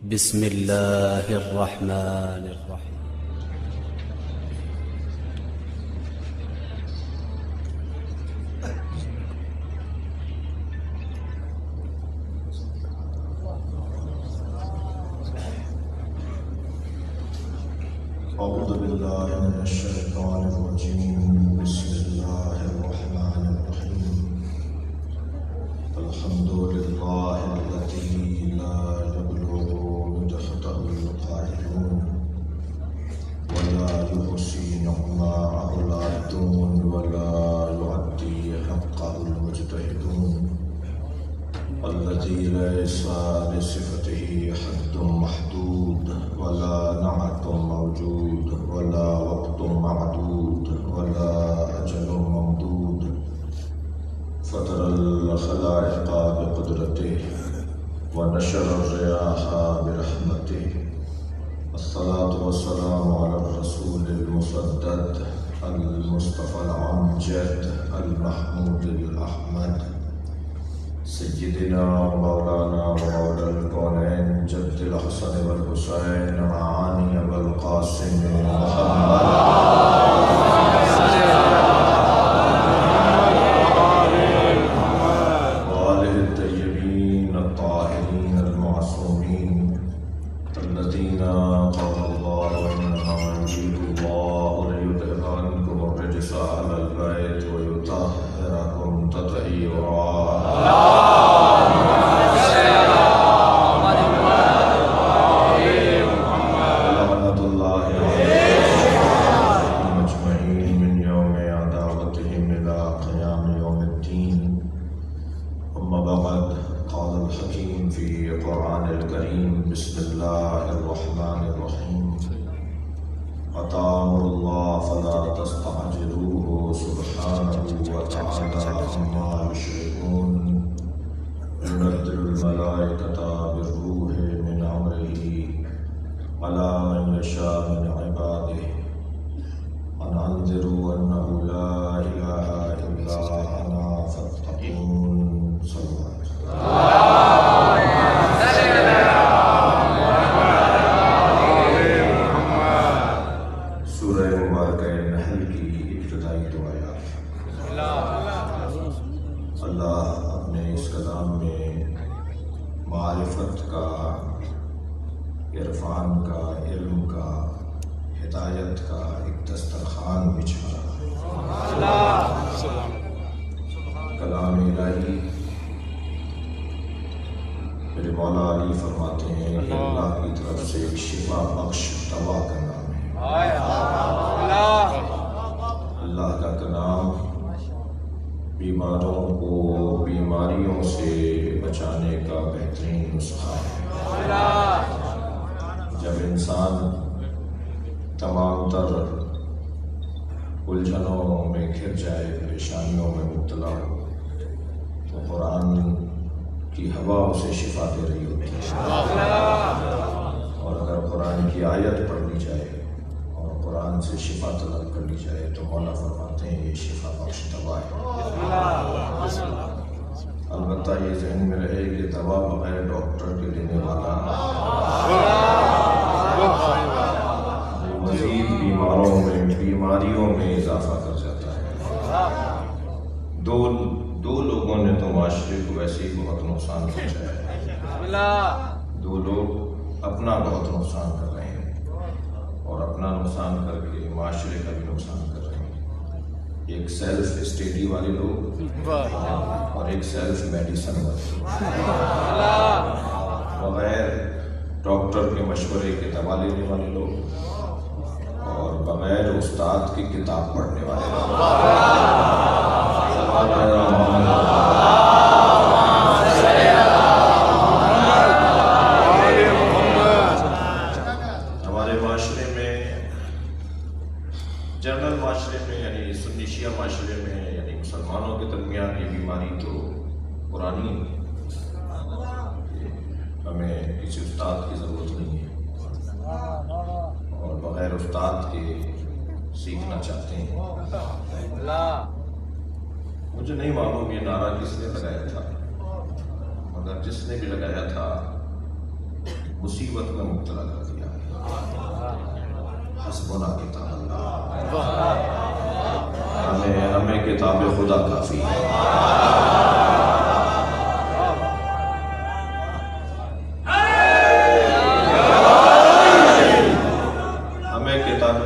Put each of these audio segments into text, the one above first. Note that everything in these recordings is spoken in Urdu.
بسم الله الرحمن الرحيم. أعوذ بالله من الشيطان الرجيم. بسم الله الرحمن الرحيم. الحمد لله الذي لا يبلغ مدحته القائلون ولا يحصي نعماءه العادون ولا يعدي حقه المجتهدون الذي ليس لصفته حد محدود ولا نعت موجود ولا وقت معدود ولا أجل ممدود فطر الخلائق بقدرته ونشر الرياح برحمته. الصلاة والسلام على الرسول المسدد المصطفى الأمجد المحمود الأحمد سيدنا ومولانا ومولى الكونين جد الحسن والحسين معاني أبا القاسم محمد وآله الطيبين الطاهرين المعصومين الذين قال الله إنما يريد الله ليذهب عنكم الرجس أهل البيت ويطهركم تطهيرا. بسم الله الرحمن الرحيم. أتى أمر الله فلا تستعجلوه سبحانه وتعالى عما يشركون. ينزل الملائكة بالروح من أمره على من يشاء من عباده أن أنذروا أنه لا إله إلا أنا فاتقون. صلى الله اللہ اپنے اس کلام میں معرفت کا، عرفان کا، علم کا، ہدایت کا ایک دسترخوان بچھا رہا ہے. کلام الہی میرے مولا علی فرماتے ہیں کہ اللہ کی طرف سے ایک شفا بخش دوا کا نام ہے. اللہ کا کلام بیماروں کو بیماریوں سے بچانے کا بہترین نسخہ ہے. جب انسان تمام تر الجھنوں میں گھر جائے، پریشانیوں میں مبتلا ہو، تو قرآن کی ہوا اسے شفا دے رہی ہوتی ہے. اور اگر قرآن کی آیت پڑھ لی جائے اور قرآن سے شفا طلب کر لی جائے تو مولا فرماتے ہیں یہ شفا بخش دوا ہے. البتہ یہ ذہن میں رہے کہ دوا بغیر ڈاکٹر کے دینے والا مزید بیماریوں میں اضافہ کر جاتا ہے. دو لوگوں نے تو معاشرے کو ویسے ہی بہت نقصان پہنچایا ہے. دو لوگ اپنا بہت نقصان کر رہے ہیں اور اپنا نقصان کر کے معاشرے کا بھی نقصان کر رہے ہیں. ایک سیلف اسٹڈی والے لوگ اور ایک سیلف میڈیسن والے لوگ. بغیر ڈاکٹر کے مشورے کے دوا لینے والے لوگ اور بغیر استاد کی کتاب پڑھنے والے لوگ. ہمارے معاشرے میں، جنرل معاشرے میں، یعنی سنی شیعہ معاشرے میں، یعنی مسلمانوں کے درمیان یہ بیماری تو پرانی ہے. ہمیں کسی استاد کی ضرورت نہیں ہے اور بغیر استاد کے سیکھنا چاہتے ہیں. مجھے نہیں معلوم یہ نعرہ کس نے لگایا تھا، مگر جس نے بھی لگایا تھا مصیبت میں مبتلا کر دیا. حسبنا کتاب اللہ، ہمیں کتاب خدا کافی ہے. ہمیں کتاب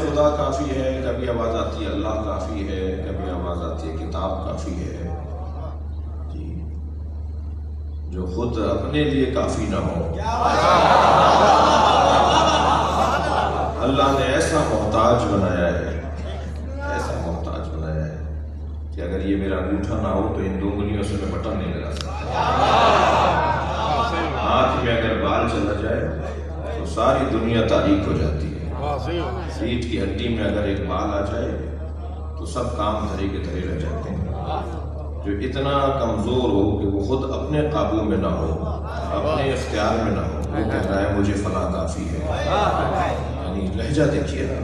خدا کافی ہے. کبھی آواز آتی ہے اللہ کافی ہے، کبھی آواز آتی ہے کتاب کافی ہے. جی، جو خود اپنے لیے کافی نہ ہو، اللہ نے ایسا محتاج بنایا ہے، ایسا محتاج بنایا ہے کہ اگر یہ میرا انگوٹھا نہ ہو تو ان 2 انگلیوں سے میں بٹن نہیں لگا سکتا. ہاتھ میں اگر بال چلا جائے تو ساری دنیا تاریک ہو جاتی ہے. ریڑھ کی ہڈی میں اگر ایک بال آ جائے تو سب کام دھرے کے دھرے رہ جاتے ہیں. جو اتنا کمزور ہو کہ وہ خود اپنے قابو میں نہ ہو، اپنے اختیار میں نہ ہو، وہ کہہ رہا ہے مجھے فلاں کافی ہے. یعنی لہجہ دیکھیے نا.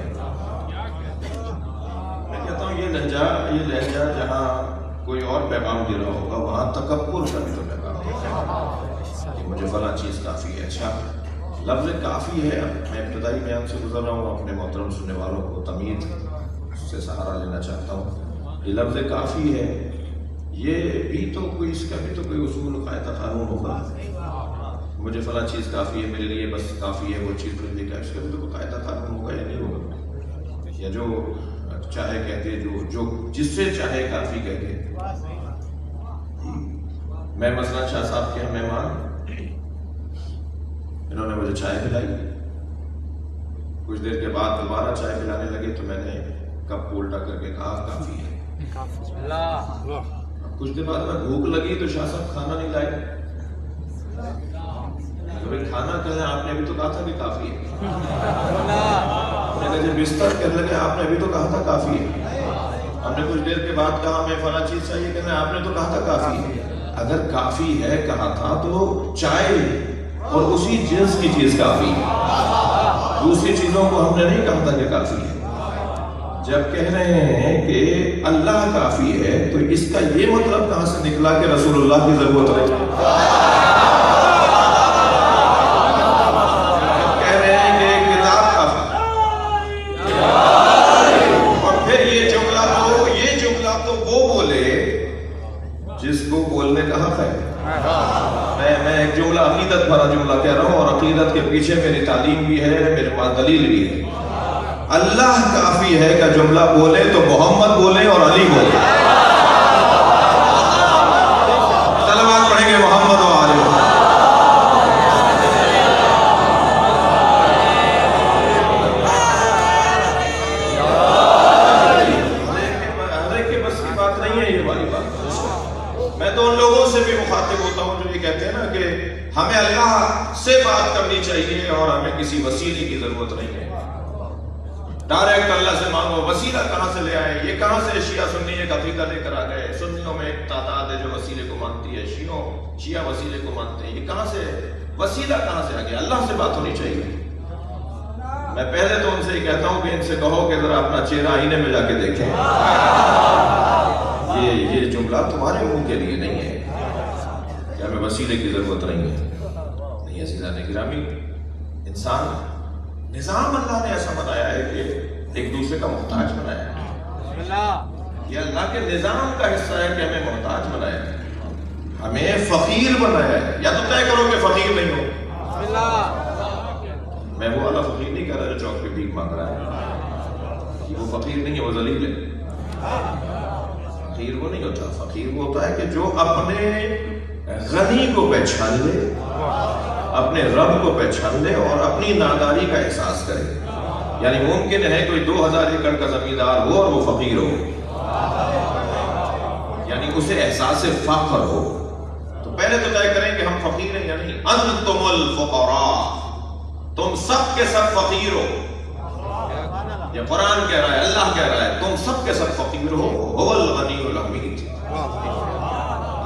میں کہتا ہوں یہ لہجہ جہاں کوئی اور پیغام دے رہا ہوگا وہاں تکبر کا بھی تو پیغام دے رہا ہوگا کہ مجھے فلاں چیز کافی ہے. اچھا، لفظ کافی ہے، میں ابتدائی بیان سے گزر رہا ہوں، اپنے محترم سننے والوں کو تمیز سے سہارا لینا چاہتا ہوں. یہ لفظ کافی ہے، یہ بھی تو کوئی، اس کا بھی تو کوئی اصول قاعدہ قانون ہوگا. مجھے فلاں چیز کافی ہے، میرے لیے بس کافی ہے وہ چیز مجھے کا، اس کا بھی تو کوئی قاعدہ قانون ہوگا یا نہیں ہوگا؟ یا جو چاہے کہتے، جو جس سے چاہے کافی کہتے. میں مثلا شاہ صاحب کے مہمان، انہوں نے مجھے چائے پلائی، کچھ دیر کے بعد دوبارہ چائے پلانے لگے تو میں نے کپ کو الٹا کر کے کہا کافی ہے. کچھ دیر بعد میں بھوک لگی تو شاہ صاحب کھانا نہیں لائے. کھانا کہنے آپ نے ابھی تو کہا تھا کہ کافی ہے. جب بستر کہنے لگے آپ نے ابھی تو کہا تھا کافی ہے. ہم نے کچھ دیر کے بعد کہا ہمیں فلاں چیز چاہیے، کہنے آپ نے تو کہا تھا کافی ہے. اگر کافی ہے کہا تھا تو چائے اور اسی جنس کی چیز کافی ہے، دوسری چیزوں کو ہم نے نہیں کہا تھا کہ کافی ہے. جب کہہ رہے ہیں کہ اللہ کافی ہے تو اس کا یہ مطلب کہاں سے نکلا کہ رسول اللہ کی ضرورت ہے؟ کہہ رہے ہیں کہ کتاب کافی، اور پھر یہ جملہ تو وہ بولے جس کو بولنے کا حق ہے. میں ایک جملہ عقیدت بھرا جملہ کہہ رہا ہوں، اور عقیدت کے پیچھے میری تعلیم بھی ہے، میرے پاس دلیل بھی ہے. اللہ کافی ہے کا جملہ بولے تو محمد بولے اور علی بولے. صلوات پڑھیں گے محمد و علی. ہر ایک کے بس کی بات نہیں ہے یہ والی بات. میں تو ان لوگوں سے بھی مخاطب ہوتا ہوں جو یہ کہتے ہیں نا کہ ہمیں اللہ سے بات کرنی چاہیے اور ہمیں کسی وسیلے کی ضرورت نہیں ہے. ڈائریکٹ اللہ سے مانگو. وسیلہ کہاں سے لے آئے؟ یہ کہاں سے شیعہ سنی ایک عقیدہ لے کر آ گئے؟ سنیوں میں ایک تعداد ہے جو وسیلے کو مانتی ہے، شیعہ وسیلے کو مانتے ہیں. یہ کہاں سے وسیلہ کہاں سے آ گیا؟ اللہ سے بات ہونی چاہیے. میں پہلے تو ان سے یہ کہتا ہوں کہ ان سے کہو کہ ذرا اپنا چہرہ آئینے میں جا کے دیکھیں. یہ جملہ تمہارے منہ کے لیے نہیں ہے کہ ہمیں وسیلے کی ضرورت نہیں ہے. نہیں عزیزان گرامی، انسان نظام اللہ نے ایسا بنایا ہے کہ ایک دوسرے کا محتاج بنایا ہے. یہ اللہ کے نظام کا حصہ ہے کہ ہمیں محتاج بنایا ہے، ہمیں فقیر بنایا ہے. یا تو طے کرو کہ فقیر نہیں ہو. میں وہ والا فقیر نہیں کہہ رہا جو چوک پہ بھیک مانگ رہا ہے. وہ فقیر نہیں ہے، وہ ذلیل ہے. فقیر وہ نہیں ہوتا. فقیر وہ ہوتا ہے کہ جو اپنے غنی کو پہچان لے، اپنے رب کو پہچان لے اور اپنی ناداری کا احساس کرے. یعنی ممکن ہے کوئی 2000 ایکڑ کا زمیندار ہو اور وہ فقیر ہو، یعنی اسے احساس فخر ہو. تو پہلے تو طے کریں کہ ہم فقیر ہیں یا نہیں. انتم الفقراء، تم سب کے سب فقیر ہو. یہ قرآن کہہ رہا ہے، اللہ کہہ رہا ہے تم سب کے سب فقیر ہو. هو الغنی الحمید.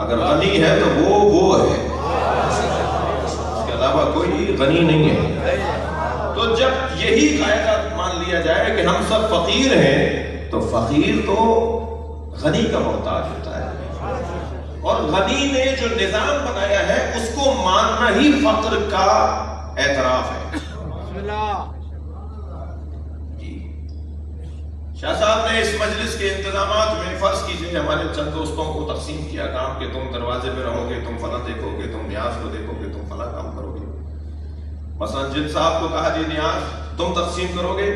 اگر غنی ہے تو وہ ہے، علاوہ کوئی غنی نہیں ہے. تو جب یہی قاعدہ مان لیا جائے کہ ہم سب فقیر ہیں تو فقیر تو غنی کا محتاج ہوتا ہے، اور غنی نے جو نظام بنایا ہے اس کو ماننا ہی فقر کا اعتراف ہے۔ جی شاہ صاحب نے اس مجلس کے انتظامات میں فرض کیجئے ہمارے چند دوستوں کو تقسیم کیا کام کہ تم دروازے پہ رہو گے، تم فلاں دیکھو گے، تم نیاز کو دیکھو گے، تم فلاں کام کرو گے۔ مثلا جن صاحب کو کہا جی نیاز تم تقسیم کرو گے،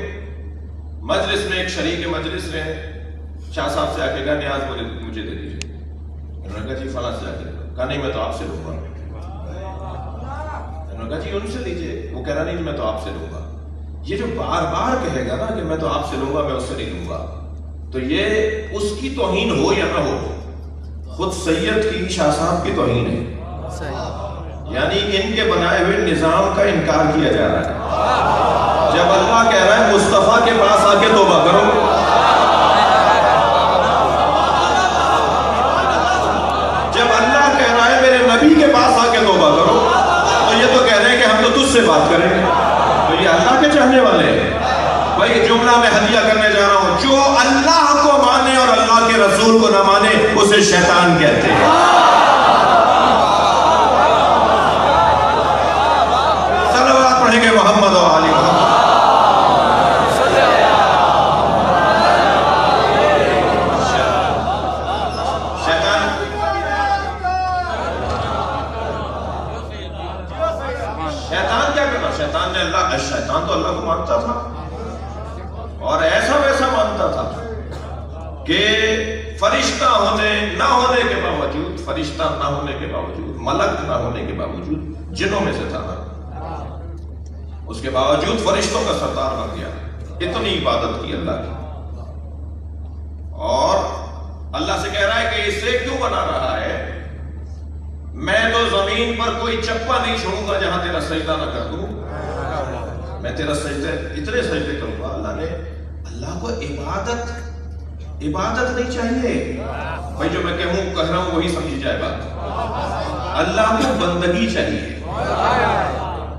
مجلس میں ایک شریک مجلس نے شاہ صاحب سے آ کے کہا نیاز مجھے دے دیجیے، انہوں نے کہا جی فلاں سے آ کے کہا نہیں میں تو آپ سے لوں گا، انہوں نے کہا جی ان سے لیجیے، وہ کہہ رہا نہیں میں تو آپ سے لوں گا۔ یہ جو بار بار کہے گا نا کہ میں تو آپ سے لوں گا میں اس سے نہیں لوں گا، تو یہ اس کی توہین ہو یا نہ ہو خود سید کی شاہ صاحب کی توہین ہے، یعنی ان کے بنائے ہوئے نظام کا انکار کیا جا رہا ہے۔ جب اللہ کہہ رہا ہے مصطفیٰ کے پاس آ کے توبہ کرو، جب اللہ کہہ رہا ہے میرے نبی کے پاس آ کے توبہ کرو، تو یہ تو کہہ رہے ہیں کہ ہم تو تجھ سے بات کریں گے، تو یہ اللہ کے چاہنے والے ہیں۔ بھائی جملہ میں ہدیہ کرنے جا رہا ہوں، جو اللہ کو مانے اور اللہ کے رسول کو نہ مانے اسے شیطان کہتے ہیں۔ صلوات پڑھیں گے محمد و آل محمد۔ شیطان کیا کرتا؟ شیطان تو اللہ کو مانتا تھا اور ایسا ویسا مانتا تھا کہ فرشتہ نہ ہونے کے باوجود، فرشتہ نہ ہونے کے باوجود، ملک نہ ہونے کے باوجود جنوں میں سے تھا، اس کے باوجود فرشتوں کا سردار بن گیا، اتنی عبادت کی اللہ کی، اور اللہ سے کہہ رہا ہے کہ اسے کیوں بنا رہا ہے؟ میں تو زمین پر کوئی چپا نہیں چھوڑوں گا جہاں تیرا سجدہ نہ کر دوں، میں تیرا سجدہ اتنے سجدے کروں گا۔ اللہ کو عبادت نہیں چاہیے بھائی، جو میں کہہ رہا ہوں وہی سمجھی جائے بات۔ اللہ کو بندگی چاہیے،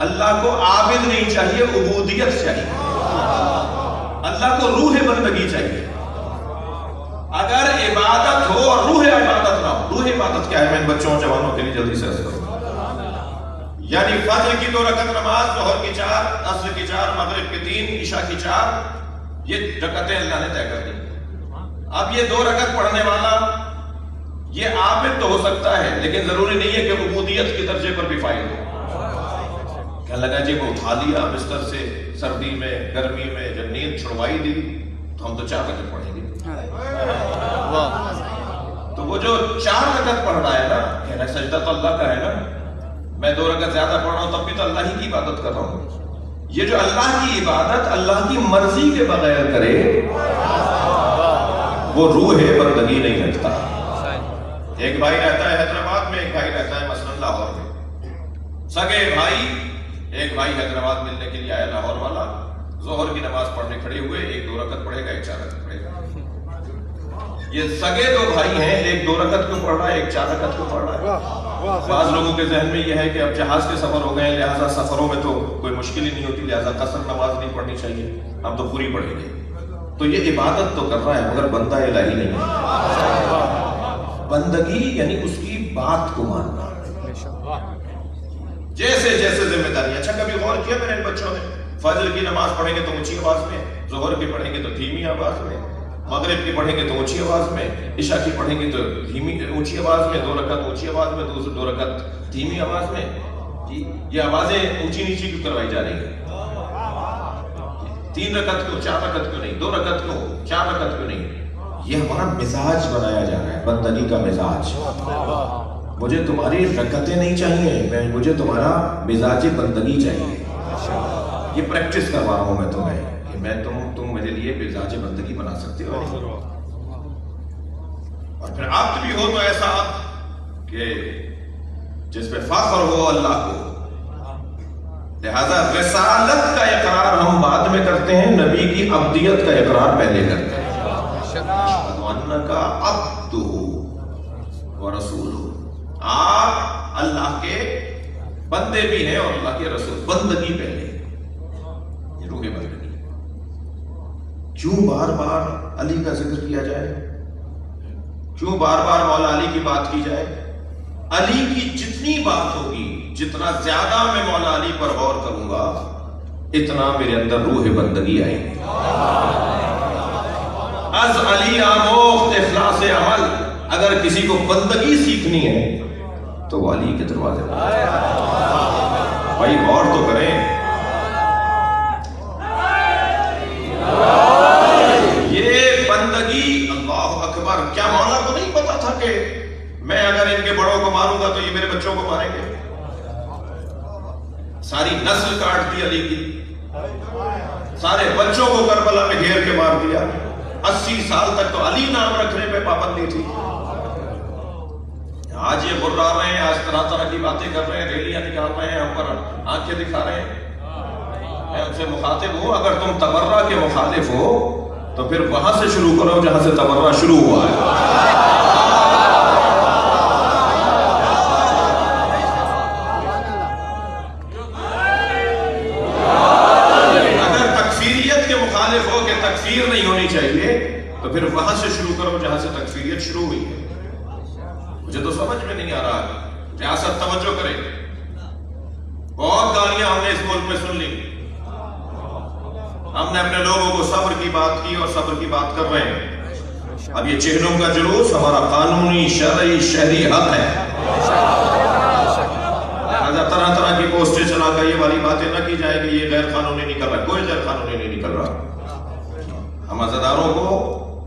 اللہ کو عابد نہیں چاہیے، عبودیت چاہیے، اللہ کو روح بندگی چاہیے۔ اگر عبادت ہو اور روح عبادت نہ ہو، روح عبادت کیا ہے میں ان بچوں اور جوانوں کے لیے جلدی سے عرض کروں، یعنی فجر کی 2 رکعت نماز، ظہر کی 4، عصر کی 4، مغرب کی 3، عشاء کی 4، یہ رکعتیں اللہ نے طے کر دی۔ اب یہ 2 رکعت پڑھنے والا یہ عابد تو ہو سکتا ہے، لیکن ضروری نہیں ہے کہ عبودیت کے درجے پر بھی فائل ہو۔ کہنے لگا جی وہ اٹھا لیا بستر سے سردی میں گرمی میں، جب نیند چھڑوائی دی تو ہم تو 4 رکعت پڑھیں گے۔ تو وہ جو 4 رکعت پڑھ رہا ہے نا، کہنا سجدہ تو اللہ کا ہے نا، میں 2 رکعت زیادہ پڑھ رہا ہوں تب بھی تو اللہ ہی کی عبادت کر رہا ہوں۔ یہ جو اللہ کی عبادت اللہ کی مرضی کے بغیر کرے وہ روح بندگی نہیں رکھتا۔ ایک بھائی رہتا ہے حیدرآباد میں، ایک بھائی رہتا ہے مثلا لاہور میں، سگے بھائی، ایک بھائی حیدرآباد ملنے کے لیے آیا لاہور والا، ظہر کی نماز پڑھنے کھڑے ہوئے، ایک 2 رکعت پڑھے گا، ایک 4 رکعت پڑھے گا۔ یہ سگے 2 بھائی ہیں، ایک 2 رکعت کیوں پڑھ رہا ہے، ایک 4 رکعت کیوں پڑھ رہا ہے؟ بعض لوگوں کے ذہن میں یہ ہے کہ اب جہاز کے سفر ہو گئے ہیں، لہٰذا سفروں میں تو کوئی مشکل ہی نہیں ہوتی، لہٰذا قصر نماز نہیں پڑھنی چاہیے، ہم تو پوری پڑھیں گے۔ تو یہ عبادت تو کر رہا ہے مگر بندہ الہی نہیں ہے۔ بندگی یعنی اس کی بات کو ماننا، جیسے جیسے ذمہ داری۔ اچھا کبھی غور کیا میں نے ان بچوں نے، فجر کی نماز پڑھیں گے تو اونچی آواز میں، ظہر کی پڑھیں گے تو دھیمی آواز میں، مغرب کی پڑھیں گے تو اونچی آواز میں، عشاء کی پڑھیں گے تو دھیمی اونچی آواز میں، 2 رکعت اونچی آواز میں، 2 رکعت دھیمی آواز میں۔ جی یہ آوازیں اونچی نیچی کیوں کروائی جا رہی ہیں؟ 3 رکعت کیوں، 4 رکعت کیوں نہیں، 2 رکعت کیوں، 4 رکعت کیوں نہیں؟ یہ ہمارا مزاج بنایا جا رہا ہے، بندگی کا مزاج۔ مجھے تمہاری رکعتیں نہیں چاہیے، مجھے تمہارا مزاج بندگی چاہیے۔ یہ پریکٹس کروا رہا ہوں میں تمہیں کہ میں تم میرے لیے مزاج بندگی بنا سکتے ہو، اور پھر عبد بھی ہو تو ایسا عبد کہ جس پہ فخر ہو اللہ کو۔ لہذا رسالت کا اقرار ہم بعد میں کرتے ہیں، نبی کی عبدیت کا اقرار پہلے کرتے ہیں۔ اشہدو انک عبدہ ورسولہ، آپ اللہ کے بندے بھی ہیں اور اللہ کے رسول۔ بندگی پہلے، یہ روح بندگی۔ کیوں بار بار علی کا ذکر کیا جائے؟ کیوں بار بار مولا علی کی بات کی جائے؟ علی کی جتنی بات ہوگی، جتنا زیادہ میں مولا علی پر غور کروں گا، اتنا میرے اندر روح بندگی آئے گی۔ از علی آموخت اخلاص عمل، اگر کسی کو بندگی سیکھنی ہے تو وہ علی کے دروازے پر بھائی غور تو کریں۔ یہ بندگی، اللہ اکبر، کیا مولا کو نہیں پتا تھا کہ میں اگر ان کے بڑوں کو ماروں گا تو یہ میرے بچوں کو ماریں گے؟ ساری نسل کاٹ دی علی کی، سارے بچوں کو کربلا میں گھیر کے مار دیا۔ 80 سال تک تو علی نام رکھنے پہ پابندی تھی۔ آج یہ بر رہے ہیں، آج طرح طرح کی باتیں کر رہے ہیں، ریلیاں نکال رہے ہیں، ہم پر آنکھیں دکھا رہے ہیں۔ میں ان سے مخاطب ہوں، اگر تم تبرہ کے مخالف ہو تو پھر وہاں سے شروع کرو جہاں سے تبرہ شروع ہوا ہے۔ اگر تکفیریت کے مخالف ہو کہ تکفیر نہیں ہونی چاہیے تو پھر وہاں سے شروع کرو جہاں سے تکفیریت شروع ہوئی ہے۔ مجھے تو سمجھ میں نہیں آ رہا، ریاست توجہ کرے، بہت گالیاں ہم نے اس ملک میں سن لی، ہم نے اپنے لوگوں کو صبر کی بات کی اور صبر کی بات کر رہے ہیں۔ اب یہ چہلوں کا جلوس ہمارا قانونی شرعی شہری حق ہے، لہذا طرح طرح کی پوسٹیں چلا کر یہ والی باتیں نہ کی جائے کہ یہ غیر قانونی نکل رہا ہے۔ کوئی غیر قانونی نہیں نکل رہا، ہم عزاداروں کو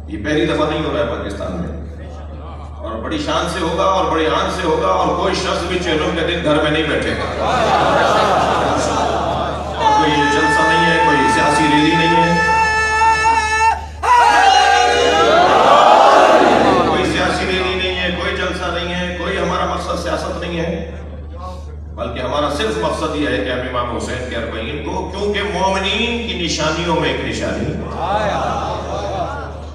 یہ پہلی دفعہ نہیں ہو رہا ہے پاکستان میں، اور بڑی شان سے ہوگا اور بڑی آن سے ہوگا، اور کوئی شخص بھی چہلوں کے دن گھر میں نہیں بیٹھے گا۔ کوئی جلسہ نہیں ہے، کوئی سیاسی ریلی نہیں ہے، کوئی سیاسی ریلی نہیں ہے، کوئی جلسہ نہیں ہے، کوئی ہمارا مقصد سیاست نہیں ہے، بلکہ ہمارا صرف مقصد یہ ہے کہ ہم امام حسین کے 40 کو، کیونکہ مومنین کی نشانیوں میں ایک نشانی،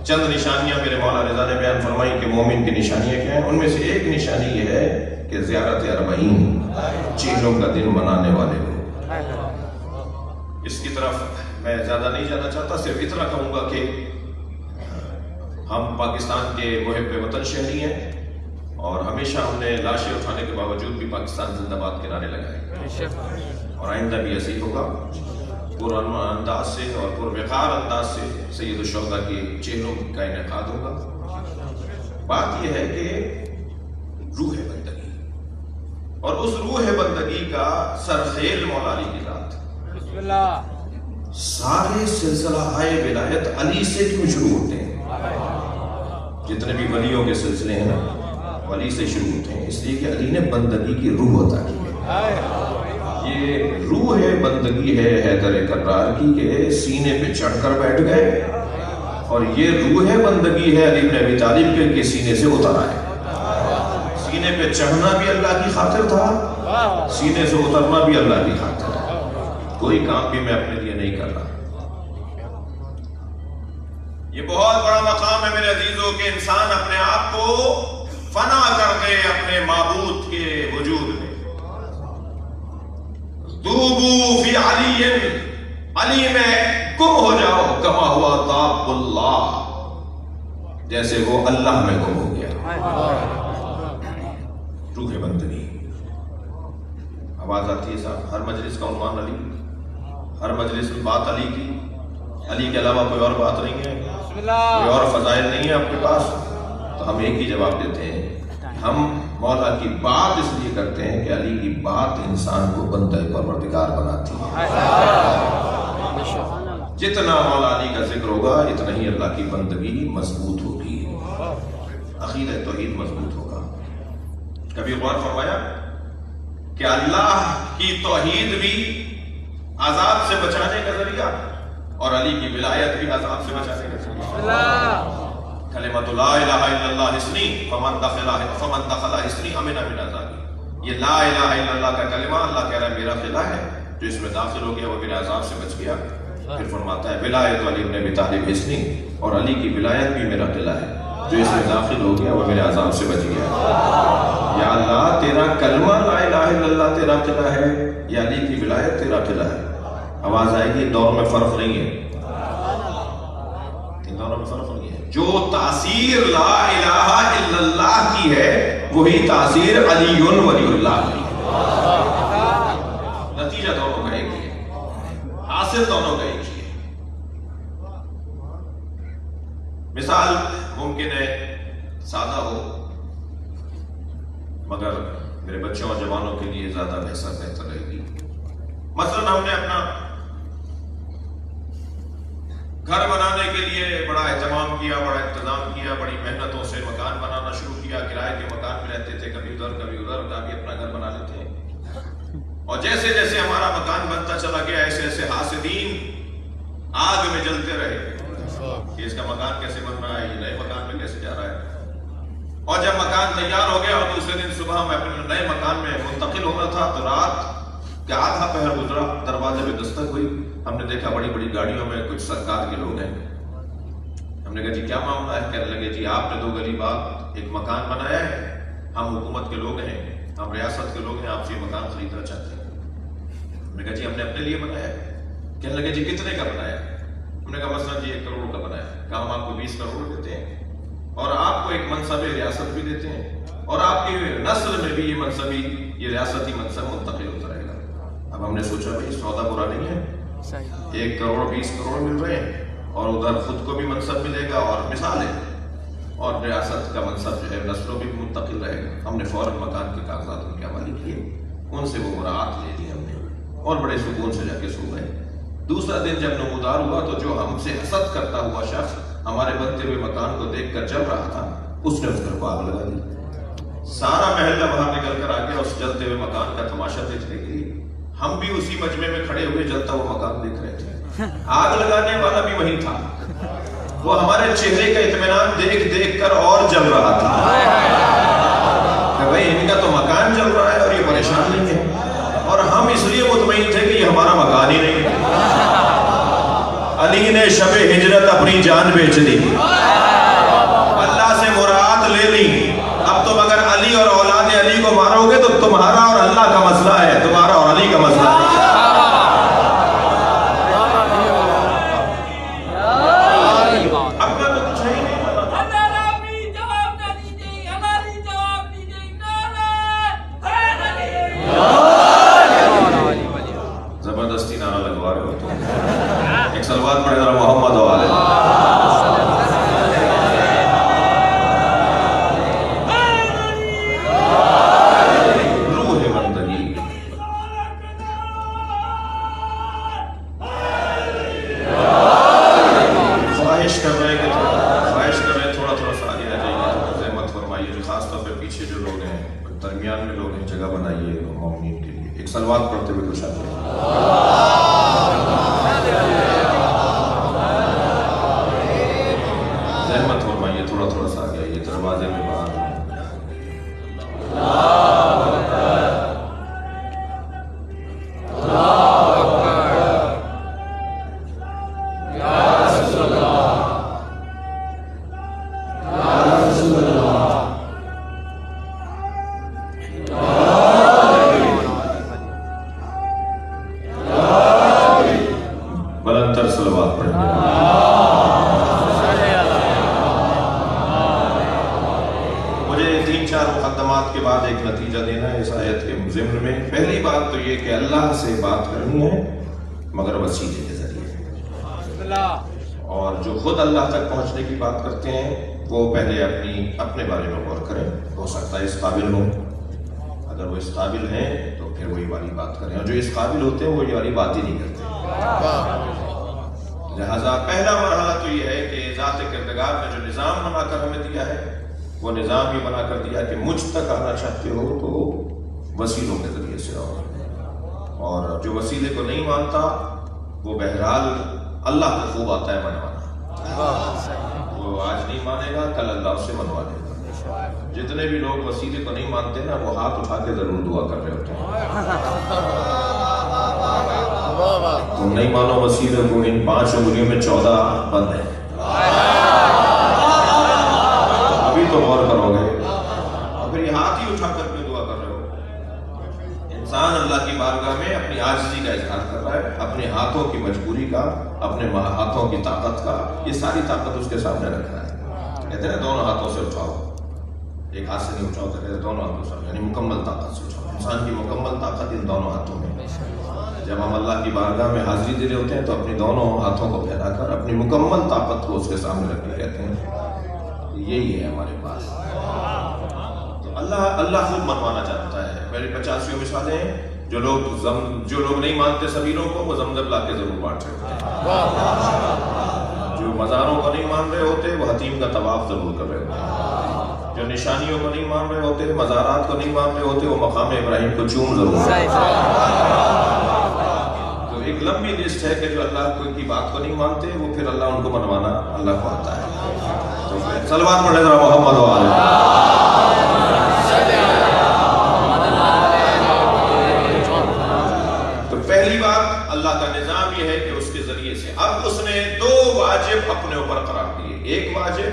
چند نشانیاں میرے مولا رضا نے بیان فرمائی کہ مومن کی نشانیاں کیا ہیں، ان میں سے ایک نشانی یہ ہے کہ زیارت 40 چہلوں کا دن منانے والے کو۔ اس کی طرف میں زیادہ نہیں جانا چاہتا، صرف اتنا کہوں گا کہ ہم پاکستان کے محب وطن شہری ہیں، اور ہمیشہ ہم نے لاشیں اٹھانے کے باوجود بھی پاکستان زندہ باد کے نعرے لگائے، اور آئندہ بھی ایسے ہی ہوگا، پرامن انداز سے اور پروقار انداز سے سید الشہداء کی چہلوں کا انعقاد ہوگا۔ بات یہ ہے کہ روح بندگی، اور اس روح بندگی کا سرخیل مولا علی کی ذات۔ سارے سلسلہ ولایت علی سے کیوں شروع ہوتے ہیں؟ جتنے بھی ولیوں کے سلسلے ہیں نا، علی سے شروع ہوتے ہیں، اس لیے کہ علی نے بندگی کی روح عطا کی ہے۔ یہ روح بندگی ہے حیدر کرار کی کہ سینے پہ چڑھ کر بیٹھ گئے، اور یہ روح بندگی ہے علی بن ابی طالب کے سینے سے اترا ہے۔ سینے پہ چڑھنا بھی اللہ کی خاطر تھا، سینے سے اترنا بھی اللہ کی خاطر ہے، کوئی کام بھی میں اپنے لیے نہیں کر رہا۔ یہ بہت بڑا مقام ہے میرے عزیزوں کہ انسان اپنے آپ کو فنا کر دے اپنے معبود کے وجود میں۔ دوبو فی علی، علی میں گم ہو جاؤ، کما ہوا ذاب اللہ، جیسے وہ اللہ میں گم ہو گیا۔ روح بندگی، آواز آتی ہے صاحب، ہر مجلس کا عنوان علی، ہر مجلس میں بات علی کی، علی کے علاوہ کوئی اور بات نہیں ہے، کوئی اور فضائل نہیں ہے آپ کے پاس، تو ہم ایک ہی جواب دیتے ہیں، ہم مولا کی بات اس لیے کرتے ہیں کہ علی کی بات انسان کو بندہ پروردگار بناتی ہے۔ جتنا مولا علی کا ذکر ہوگا اتنا ہی اللہ کی بندگی مضبوط ہوگی، عقیدہ توحید مضبوط ہوگا۔ کبھی غور فرمایا کہ اللہ کی توحید بھی عذاب سے بچانے کا ذریعہ، اور علی کی ولایت بھی عذاب سے بچانے کا ذریعہ۔ کلمۃ لا الہ الا اللہ حصنی فمن دخل حصنی امن من عذابی، یہ لا الہ الا اللہ کا کلمہ اللہ کہہ رہا ہے میرا قلعہ ہے، جو اس میں داخل ہو گیا وہ میرے عذاب سے بچ گیا۔ پھر فرماتا ہے ولایت علی بن ابی طالب حصنی، اور علی کی ولایت بھی میرا قلعہ ہے، جو اس میں داخل ہو گیا وہ میرے عذاب سے بچ گیا۔ یا اللہ تیرا کلمہ لا الہ الا اللہ تیرا قلعہ ہے، یا علی کی ولایت تیرا قلعہ ہے۔ آواز آئے گی، دور میں فرق نہیں ہے، ان دونوں میں فرق نہیں ہے۔ جو تاثیر لا الہ الا اللہ کی ہے وہی تاثیر علی ولی اللہ کی ہے. نتیجہ دونوں کا ایک ہی ہے، حاصل دونوں کا ایک ہی ہے. مثال ممکن ہے سادہ ہو مگر میرے بچوں اور جوانوں کے لیے زیادہ بہتر رہے گی. مثلا ہم نے اپنا گھر بنانے کے لیے بڑا اہتمام کیا، بڑا انتظام کیا، بڑی محنتوں سے مکان بنانا شروع کیا. کرائے کے مکان میں رہتے تھے، کبھی ادھر کبھی ادھر، کبھی اپنا گھر بنا لیتے ہیں. اور جیسے جیسے ہمارا مکان بنتا چلا گیا ایسے ایسے حاسدین آگ میں جلتے رہے کہ اس کا مکان کیسے بن رہا ہے، یہ نئے مکان میں کیسے جا رہا ہے. اور جب مکان تیار ہو گیا اور دوسرے دن صبح میں اپنے نئے مکان میں منتقل ہونا تھا تو رات کہ آدھا پہر گزرا، دروازے پہ دستک ہوئی. ہم نے دیکھا بڑی بڑی گاڑیوں میں کچھ سرکار کے لوگ ہیں. ہم نے کہا جی کیا معاملہ ہے؟ کہنے لگے جی آپ نے 2 گلی بعد ایک مکان بنایا ہے، ہم حکومت کے لوگ ہیں، ہم ریاست کے لوگ ہیں، آپ سے یہ مکان خریدنا چاہتے ہیں. ہم نے کہا جی ہم نے اپنے لیے بنایا ہے. کہنے لگے جی کتنے کا بنایا؟ ہم نے کہا مثلا جی 1 کروڑ کا بنایا. کہا ہم آپ کو 20 کروڑ دیتے ہیں اور آپ کو ایک منصب ریاست بھی دیتے ہیں اور آپ کی نسل میں بھی یہ منصبی یہ ریاستی منصب منتقل ہوتا رہے گا. اب ہم نے سوچا بھائی سودا برا نہیں ہے، 1 کروڑ 20 کروڑ مل رہے ہیں اور ادھر خود کو بھی منصب ملے گا اور مثال ہے اور ریاست کا منصب جو ہے نسلوں بھی منتقل رہے گا. ہم نے فوراً مکان کے کاغذات ان کے حوالے کیے، ان سے وہ مراعات لے لی ہم نے اور بڑے سکون سے جا کے سو گئے. دوسرا دن جب نمودار ہوا تو جو ہم سے حسد کرتا ہوا شخص ہمارے بنتے ہوئے مکان کو دیکھ کر جل رہا تھا، اس نے اس گھر کو آگ لگا دی. سارا محلہ باہر نکل کر آ گیا اس جلتے ہوئے مکان کا تماشا دیکھنے کے لیے. ہم بھی اسی مجمع میں کھڑے ہوئے جلتا ہوا مکان دیکھ رہے تھے. آگ لگانے والا بھی وہی تھا، وہ ہمارے چہرے کا اطمینان دیکھ دیکھ کر اور جل رہا تھا کہ بھائی ان کا تو مکان جل رہا ہے اور یہ پریشان نہیں ہے، اور ہم اس لیے مطمئن تھے کہ یہ ہمارا مکان ہی نہیں ہے. علی نے شب ہجرت اپنی جان بیچ دی، اللہ سے مراد لے لی. اب تم اگر علی اور اولاد علی کو مارو گے تو تمہارا اور اللہ کا مسئلہ ہے، تمہارا اور علی کا مسئلہ ہے. اپنا تو کچھ ہے ہی نہیں. زبردستی نعرہ لگوا رہے ہو تو ایک صلوات پڑھے ذرا محمد و آلہ. خواہش کر رہے تھوڑا تھوڑا سا آگے آ جائیے، رحمت فرمائیے. جو خاص طور پہ پیچھے جو لوگ ہیں درمیان میں لوگ ہیں، جگہ بنائیے مومنین کے لیے. ایک صلوات پڑھتے ہوئے کچھ آتے ہیں. رحمت فرمائیے تھوڑا تھوڑا سا آگے آئیے دروازے میں باہر. بلندر صلوات پڑھیں. مجھے 3-4 مقدمات کے بعد ایک نتیجہ دینا ہے اس آیت کے ضمن میں. پہلی بات تو یہ کہ اللہ سے بات کرنی ہے مگر وسیلے کے ذریعے، اور جو خود اللہ تک پہنچنے کی بات کرتے ہیں وہ پہلے اپنے بارے میں غور کریں. ہو سکتا ہے اس قابل ہوں، اگر وہ اس قابل ہیں تو پھر وہی والی بات کریں، اور جو اس قابل ہوتے ہیں وہ یہ والی بات ہی نہیں کرتے. لہذا پہلا مرحلہ تو یہ ہے کہ ذات کردگار نے جو نظام بنا کر ہمیں دیا ہے وہ نظام ہی بنا کر دیا کہ مجھ تک آنا چاہتے ہو تو وسیلوں کے ذریعے سے آؤ، اور جو وسیلے کو نہیں مانتا وہ بہرحال اللہ کو خوب آتا ہے منوانا. وہ آج نہیں مانے گا کل اللہ سے منوا دے گا. جتنے بھی لوگ وسیلے کو نہیں مانتے نا وہ ہاتھ اٹھا کے ضرور دعا کر رہے ہوتے ہیں. تم نہیں مانو وسیلے کو، ان 5 انگلیوں میں 14 بند ہیں. ابھی تو غور کرو گے، اگر یہ ہاتھ ہی اٹھا کر کے دعا کر رہے ہو. انسان اللہ کی بارگاہ میں اپنی عاجزی کا اظہار کر رہا ہے، اپنے ہاتھوں کی مجبوری کا، اپنے ہاتھوں کی طاقت کا، یہ ساری طاقت اس کے سامنے رکھ رہا ہے. کہتے ہیں دونوں ہاتھوں سے اٹھاؤ، ایک ہاتھ سے نہیں اٹھاؤ، کہتے ہیں دونوں ہاتھوں سے، یعنی مکمل طاقت سے اٹھاؤ. انسان کی مکمل طاقت ان دونوں ہاتھوں میں. جب ہم اللہ کی بارگاہ میں حاضری دے رہے ہوتے ہیں تو اپنی دونوں ہاتھوں کو پھیلا کر اپنی مکمل طاقت کو اس کے سامنے رکھ کے کہتے ہیں یہی ہے ہمارے پاس. تو اللہ خود منوانا چاہتا ہے. میری 85 مثالیں ہیں. جو لوگ نہیں مانتے سبیلوں کو وہ زمزم لا کے ضرور بانٹ رہے ہوتے ہیں. جو مزاروں کو نہیں مان رہے ہوتے وہ حتیم کا طواف ضرور کر رہے ہوتے ہیں. جو نشانیوں کو نہیں مان رہے ہوتے، مزارات کو نہیں مان رہے ہوتے، وہ مقام ابراہیم کو چوم ضرور رہے ہوتے. ایک لمبی لسٹ ہے کہ جو اللہ کی بات کو نہیں مانتے وہ پھر اللہ ان کو منوانا اللہ کو آتا ہے. تو صلوات پڑھیں ذرا محمد و آلہ. تو پہلی بات اللہ کا نظام یہ ہے کہ اس کے ذریعے سے اب اس نے 2 واجب اپنے اوپر قرار دیے. ایک واجب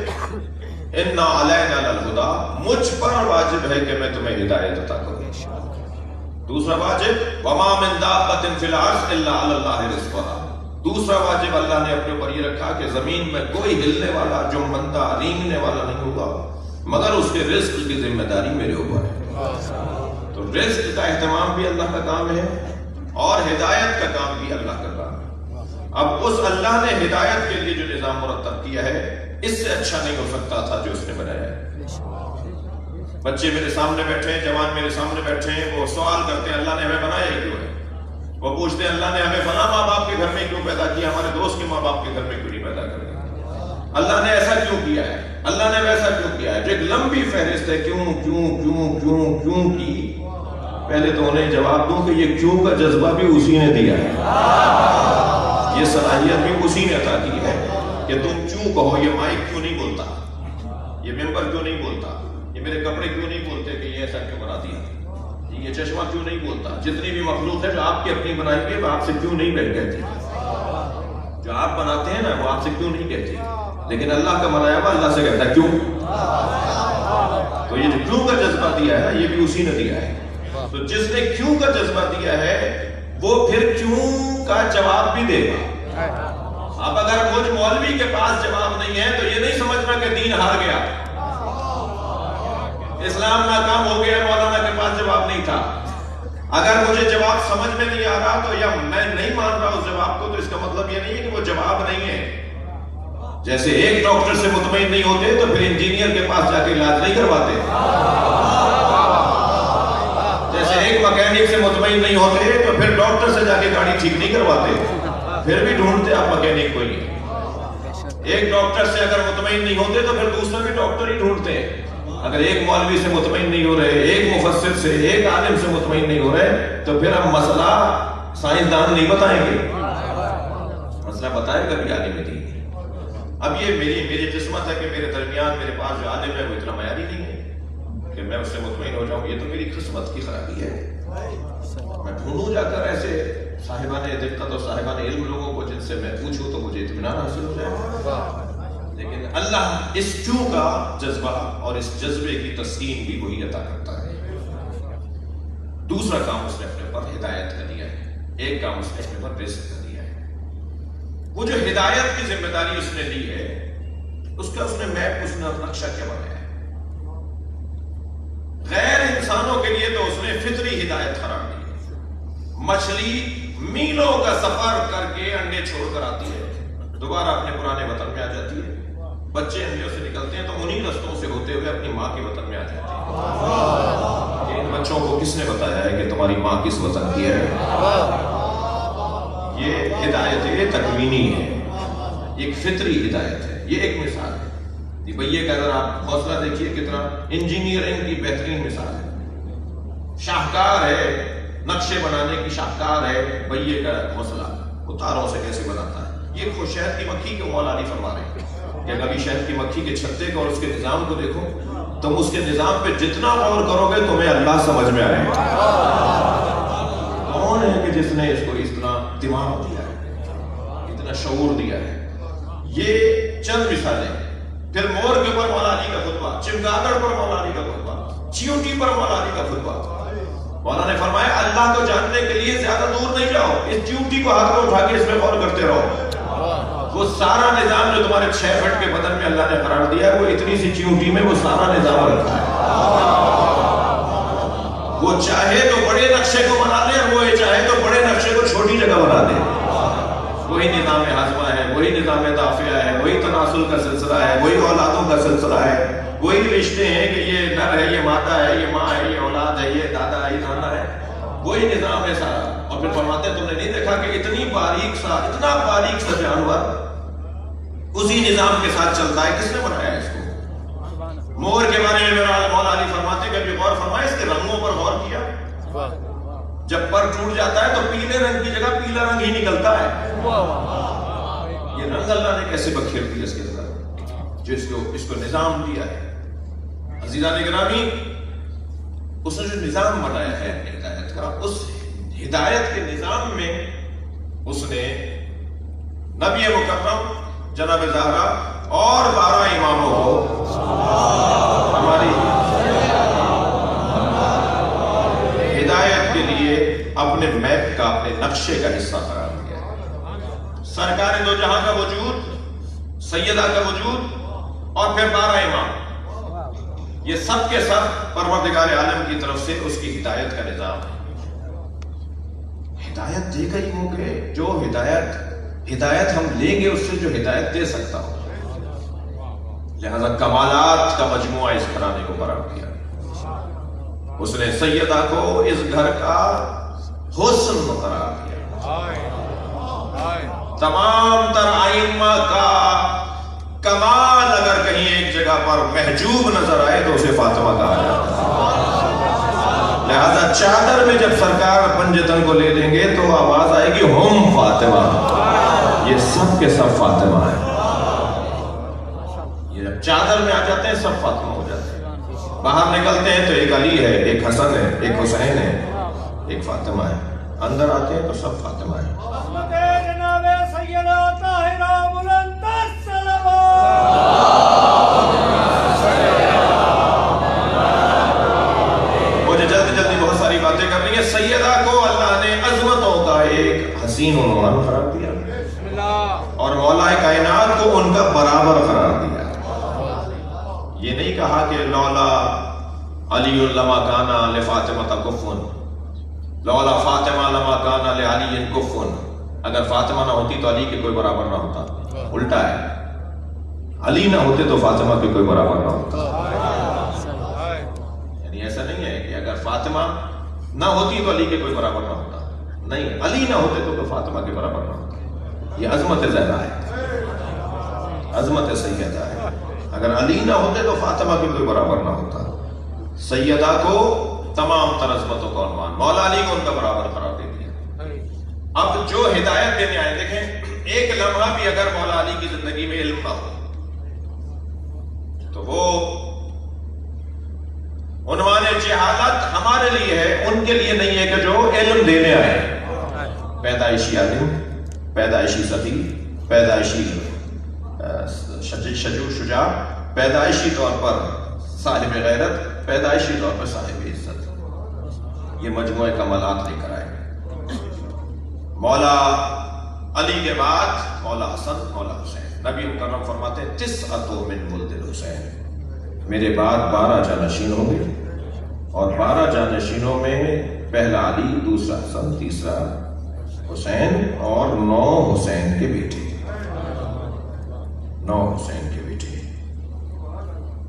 اِنَّا عَلَيْنَا لَلْهُدَىٰ، مجھ پر واجب ہے کہ میں تمہیں ہدایت عطا کروں. دوسرا واجب وَمَا مِن دَابَّةٍ فِي الْأَرْضِ إِلَّا عَلَى اللَّهِ رِزْقُهَا. دوسرا واجب اللہ نے اپنے اوپر یہ رکھا کہ زمین میں کوئی ہلنے والا، جنبندہ، رینگنے والا نہیں ہوگا مگر اس کے رزق کی ذمہ داری میرے اوپر ہے. تو رزق کا اہتمام بھی اللہ کا کام ہے اور ہدایت کا کام بھی اللہ کا کام ہے. اب اس اللہ نے ہدایت کے لیے جو نظام مرتب کیا ہے اس سے اچھا نہیں ہو سکتا تھا جو اس نے بنایا ہے. بچے میرے سامنے بیٹھے ہیں، جوان میرے سامنے بیٹھے ہیں، وہ سوال کرتے ہیں اللہ نے ہمیں بنایا ہی کیوں ہے. وہ پوچھتے ہیں اللہ نے ہمیں بنا ماں باپ کے گھر میں کیوں پیدا کیا، ہمارے دوست کے ماں باپ کے گھر میں کیوں نہیں پیدا کیا. اللہ نے ایسا کیوں کیا ہے، اللہ نے ویسا کیوں کیا ہے. جو ایک لمبی فہرست ہے کیوں کیوں کیوں کیوں کیوں کی. پہلے تو انہیں جواب دوں کہ یہ کیوں کا جذبہ بھی اسی نے دیا ہے، یہ صلاحیت بھی اسی نے عطا کی ہے کہ تم کیوں کہو. یہ مائک کیوں نہیں بولتا، یہ ممبر کیوں نہیں بولتا، یہ میرے کپڑے کیوں نہیں بولتے کہ یہ ایسا کیوں بنا دیا، یہ چشمہ کیوں نہیں بولتا. جتنی بھی مخلوق ہے جو آپ کی اپنی بنائی ہے وہ آپ سے کیوں نہیں کہتی، جو آپ بناتے ہیں نا وہ آپ سے کیوں نہیں کہتی. لیکن اللہ کا بنایا ہوا اللہ سے کہتا ہے کیوں. تو یہ جو کیوں کا جذبہ دیا ہے یہ بھی اسی نے دیا ہے. تو جس نے کیوں کا جذبہ دیا ہے وہ پھر کیوں کا جواب بھی دے گا. اب اگر مجھ مولوی کے پاس جواب نہیں ہے تو یہ نہیں سمجھنا کہ دین ہار گیا، اسلام ناکام ہو گیا، مولانا کے پاس جواب نہیں تھا. اگر مجھے جواب سمجھ میں نہیں آ رہا تو یا میں نہیں مان رہا اس جواب کو تو اس کا مطلب یہ نہیں ہے کہ وہ جواب نہیں ہے. جیسے ایک ڈاکٹر سے مطمئن نہیں ہوتے تو پھر انجینئر کے پاس جا کے علاج نہیں کرواتے. جیسے ایک مکینک سے مطمئن نہیں ہوتے تو پھر ڈاکٹر سے جا کے گاڑی ٹھیک نہیں کرواتے، پھر بھی ڈھونڈتے آپ مکینک کو ہی. ایک ڈاکٹر سے اگر مطمئن نہیں ہوتے تو پھر دوسرا بھی ڈاکٹر ہی ڈھونڈتے ہیں. اگر ایک مولوی سے مطمئن نہیں ہو رہے، ایک مفسر سے، ایک عالم سے مطمئن نہیں ہو رہے تو پھر ہم مسئلہ سائنسدان نہیں بتائیں گے، مسئلہ بتائے گا بھی عالم دین. اب یہ میری قسمت ہے کہ میرے درمیان میرے پاس جو عالم ہے وہ اتنا معیاری نہیں ہے کہ میں اس سے مطمئن ہو جاؤں. یہ تو میری قسمت کی خرابی ہے. میں ڈھونڈوں جا کر ایسے صاحبان دقت اور صاحبان علم لوگوں کو جن سے میں پوچھوں تو مجھے اطمینان حاصل ہو جائے. لیکن اللہ اس کیوں کا جذبہ اور اس جذبے کی تسکین بھی وہی عطا کرتا ہے. دوسرا کام اس نے اپنے پر ہدایت کا دیا ہے، ایک کام اس نے اپنے پر رزق کا دیا ہے. وہ جو ہدایت کی ذمہ داری اس نے لی ہے اس کا اس نے میپ، اس نے نقشہ کیا بنایا ہے. غیر انسانوں کے لیے تو اس نے فطری ہدایت قرار دی ہے. مچھلی میلوں کا سفر کر کے انڈے چھوڑ کر آتی ہے، دوبارہ اپنے پرانے وطن میں آ جاتی ہے. بچے انڈوں سے نکلتے ہیں تو انہی رستوں سے ہوتے ہوئے اپنی ماں کے وطن میں آ جاتے ہیں. ان بچوں کو کس نے بتایا ہے کہ تمہاری ماں کس وطن کی ہے؟ یہ ہدایت تکوینی ہے، ایک فطری ہدایت ہے. یہ ایک مثال ہے. بھئیے کا اگر آپ حوصلہ دیکھیے کتنا انجینئرنگ کی بہترین مثال ہے. شاہکار ہے، نقشے بنانے کی شاہکار ہے بھئیے کا حوصلہ. وہ تاروں سے کیسے بناتا ہے. یہ خود شہد کی مکھی کو مولا علی فرما رہے ہیں کہ کبھی شہد کی مکھی کے چھتے کو اور اس کے نظام کو دیکھو، تم اس کے نظام پہ جتنا غور کرو گے تمہیں اللہ سمجھ میں آئے گا. کون ہے کہ جس نے اس کو اتنا دماغ دیا ہے، اتنا شعور دیا ہے. یہ چند مثالیں. پھر مور کے اوپر مولا علی کا خطبہ، چمگادڑ پر مولا علی کا خطبہ، چیونٹی پر مولا علی کا خطبہ. مولا نے فرمایا اللہ کو جاننے کے لیے زیادہ دور نہیں جاؤ، اس چیونٹی کو ہاتھ میں اٹھا کے اس میں غور کرتے رہو. وہ سارا نظام جو تمہارے 6 فٹ کے بدن میں اللہ نے قرار دیا ہے، وہ اتنی سی چیونٹی میں وہ سارا نظام رکھا ہے. وہ چاہے تو بڑے نقشے کو بنا دے، اور وہ چاہے تو بڑے نقشے کو چھوٹی جگہ بنا دے. وہی نظام ہاضمہ ہے، وہی نظام دافعہ ہے، وہی تناسل کا سلسلہ ہے، وہی اولادوں کا سلسلہ ہے، وہی رشتے ہیں کہ یہ نر ہے، یہ مادہ ہے، یہ ماں ہے، یہ اولاد ہے، یہ دادا ہے، یہ نانا ہے. وہی نظام ہے سارا. اور پھر فرماتے ہیں تم نے نہیں دیکھا کہ اتنا باریک سا جانور اسی نظام کے ساتھ چلتا ہے. کس نے بنایا ہے اس کو؟ مور کے بارے میں میرا مولا علی فرماتے کہ ابھی غور فرمائے، اس کے رنگوں پر غور کیا. جب پر ٹوٹ جاتا ہے تو پیلے رنگ کی جگہ پیلا رنگ ہی نکلتا ہے. یہ رنگ اللہ نے کیسے بکھیر دیا اس کے اندر، جو اس کو نظام دیا ہے. عزیزان گرامی، اس نے جو نظام بنایا ہے ہدایت کا، اس ہدایت کے نظام میں اس نے نبی مکرم جناب زہرا اور 12 اماموں کو ہماری ہدایت کے لیے اپنے میپ کا، اپنے نقشے کا حصہ قرار دیا ہے. سرکار دو جہاں کا وجود، سیدہ کا وجود، اور پھر 12 امام، یہ سب کے سب پروردگار عالم کی طرف سے اس کی ہدایت کا نظام ہے. ہدایت دے گئی ہو کہ جو ہدایت ہم لیں گے اس سے جو ہدایت دے سکتا ہو. لہذا کمالات کا مجموعہ اس گھرانے کو قرار دیا. اس نے سیدہ کو اس گھر کا حسن قرار دیا. تمام تر ائمہ کا کمال اگر کہیں ایک جگہ پر محجوب نظر آئے تو اسے فاطمہ کہا جاتا ہے. لہذا چادر میں جب سرکار پنجتن کو لے لیں گے تو آواز آئے گی ہم فاطمہ، یہ سب کے سب فاطمہ ہیں. یہ جب چادر میں آ جاتے ہیں سب فاطمہ ہو جاتے ہیں. باہر نکلتے ہیں تو ایک علی ہے، ایک حسن ہے، ایک حسین ہے، ایک فاطمہ ہے. اندر آتے ہیں تو سب فاطمہ ہیں. مجھے جلدی بہت ساری باتیں کرنی ہے. سیدہ کو اللہ نے عظمتوں کا ایک حسین عنوان قرار دیا اور مولا کائنات کو ان کا برابر قرار دیا. یہ نہیں کہا کہ لولا علی لما کانا لفاطمہ کفن، لولا فاطمہ لما کانا لعلی کفن. اگر فاطمہ نہ ہوتی تو علی کے کوئی برابر نہ ہوتا. الٹا ہے، علی نہ ہوتے تو فاطمہ کے کوئی برابر نہ ہوتا. یعنی ایسا نہیں ہے کہ اگر فاطمہ نہ ہوتی تو علی کے کوئی برابر نہ ہوتا. نہیں، علی نہ ہوتے تو فاطمہ کے برابر نہ ہوتا. یہ عظمت زہرا ہے، عظمت سیدہ ہے. اگر علی نہ ہوتے تو فاطمہ کے کوئی برابر نہ ہوتا. سیدہ کو تمام تر عظمتوں کا عنوان، مولا علی کو ان کا برابر قرار دے دیا. اب جو ہدایت دینے آئے، دیکھیں ایک لمحہ بھی اگر مولا علی کی زندگی میں علم نہ ہو تو وہ عنوان جہالت ہمارے لیے ہے، ان کے لیے نہیں ہے کہ جو علم دینے آئے. پیدائشی عالم، پیدائشی سخی، پیدائشی شجاع، پیدائشی طور پر صاحب غیرت، پیدائشی طور پر صاحب عزت. یہ مجموعہ کمالات لے کر آئے. مولا علی کے بعد مولا حسن، مولا حسین. نبی مکرم فرماتے ہیں 9 من ولد الحسین، میرے بعد 12 جانشین ہوں گے، اور 12 جانشینوں میں پہلا علی، دوسرا حسن، تیسرا حسین، اور 9 حسین کے بیٹے. 9 حسین کے بیٹے.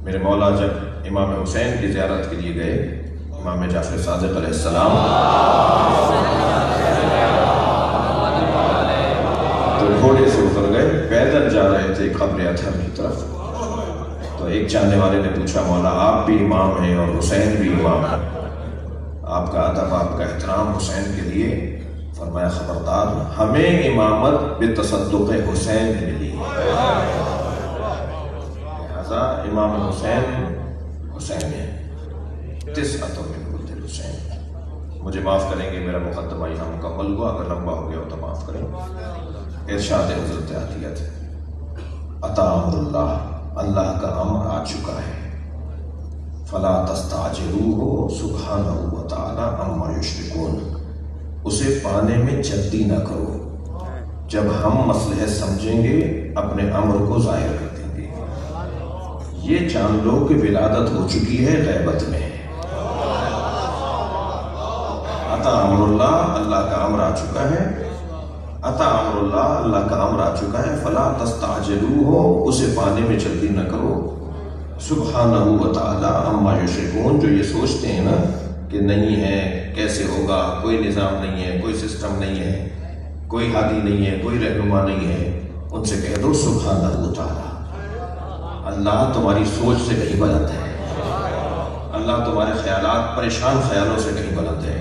میرے مولا جب امام حسین کی زیارت کے لیے گئے، امام جعفر صادق علیہ السلام، تو گھوڑے سے اتر گئے، پیدل جا رہے تھے قبر اطہر کی طرف. تو ایک جاننے والے نے پوچھا، مولا آپ بھی امام ہیں اور حسین بھی امام ہے، آپ کا ادب، آپ کا احترام حسین کے لیے. فرمایا خبردار، ہمیں امامت بتصدق حسین ملی، لہذا امام حسین حسین ہے. 9 من ولد الحسین. مجھے معاف کریں گے، میرا مقدمہ یہاں مکمل ہوا، اگر لمبا ہو گیا ہو تو معاف کریں. ارشاد حضرت عطیت، عطا امر اللہ، اللہ کا امر آ چکا ہے. فلا تستعجلوہ سبحانہ وتعالی عما یشرکون، اسے پانے میں جلدی نہ کرو. جب ہم مصلحت سمجھیں گے اپنے امر کو ظاہر کر دیں گے۔ یہ جان لو کہ ولادت ہو چکی ہے، غیبت میں ہے۔ عطا امر اللہ، اللہ کا امر آ چکا ہے۔ عطا امر اللہ، اللہ کا امر آ چکا ہے۔ فلا تستعجلوہ، اسے پانے میں جلدی نہ کرو۔ سبحانہ و تعالی عما یشرکون، جو یہ سوچتے ہیں نا کہ نہیں ہے، کیسے ہوگا، کوئی نظام نہیں ہے، کوئی سسٹم نہیں ہے، کوئی ہادی نہیں ہے، کوئی رہنما نہیں ہے، ان سے کہہ دو سبحانہ و تعالی، اللہ تمہاری سوچ سے کہیں بلند ہے، اللہ تمہارے خیالات، پریشان خیالوں سے کہیں بلند ہے۔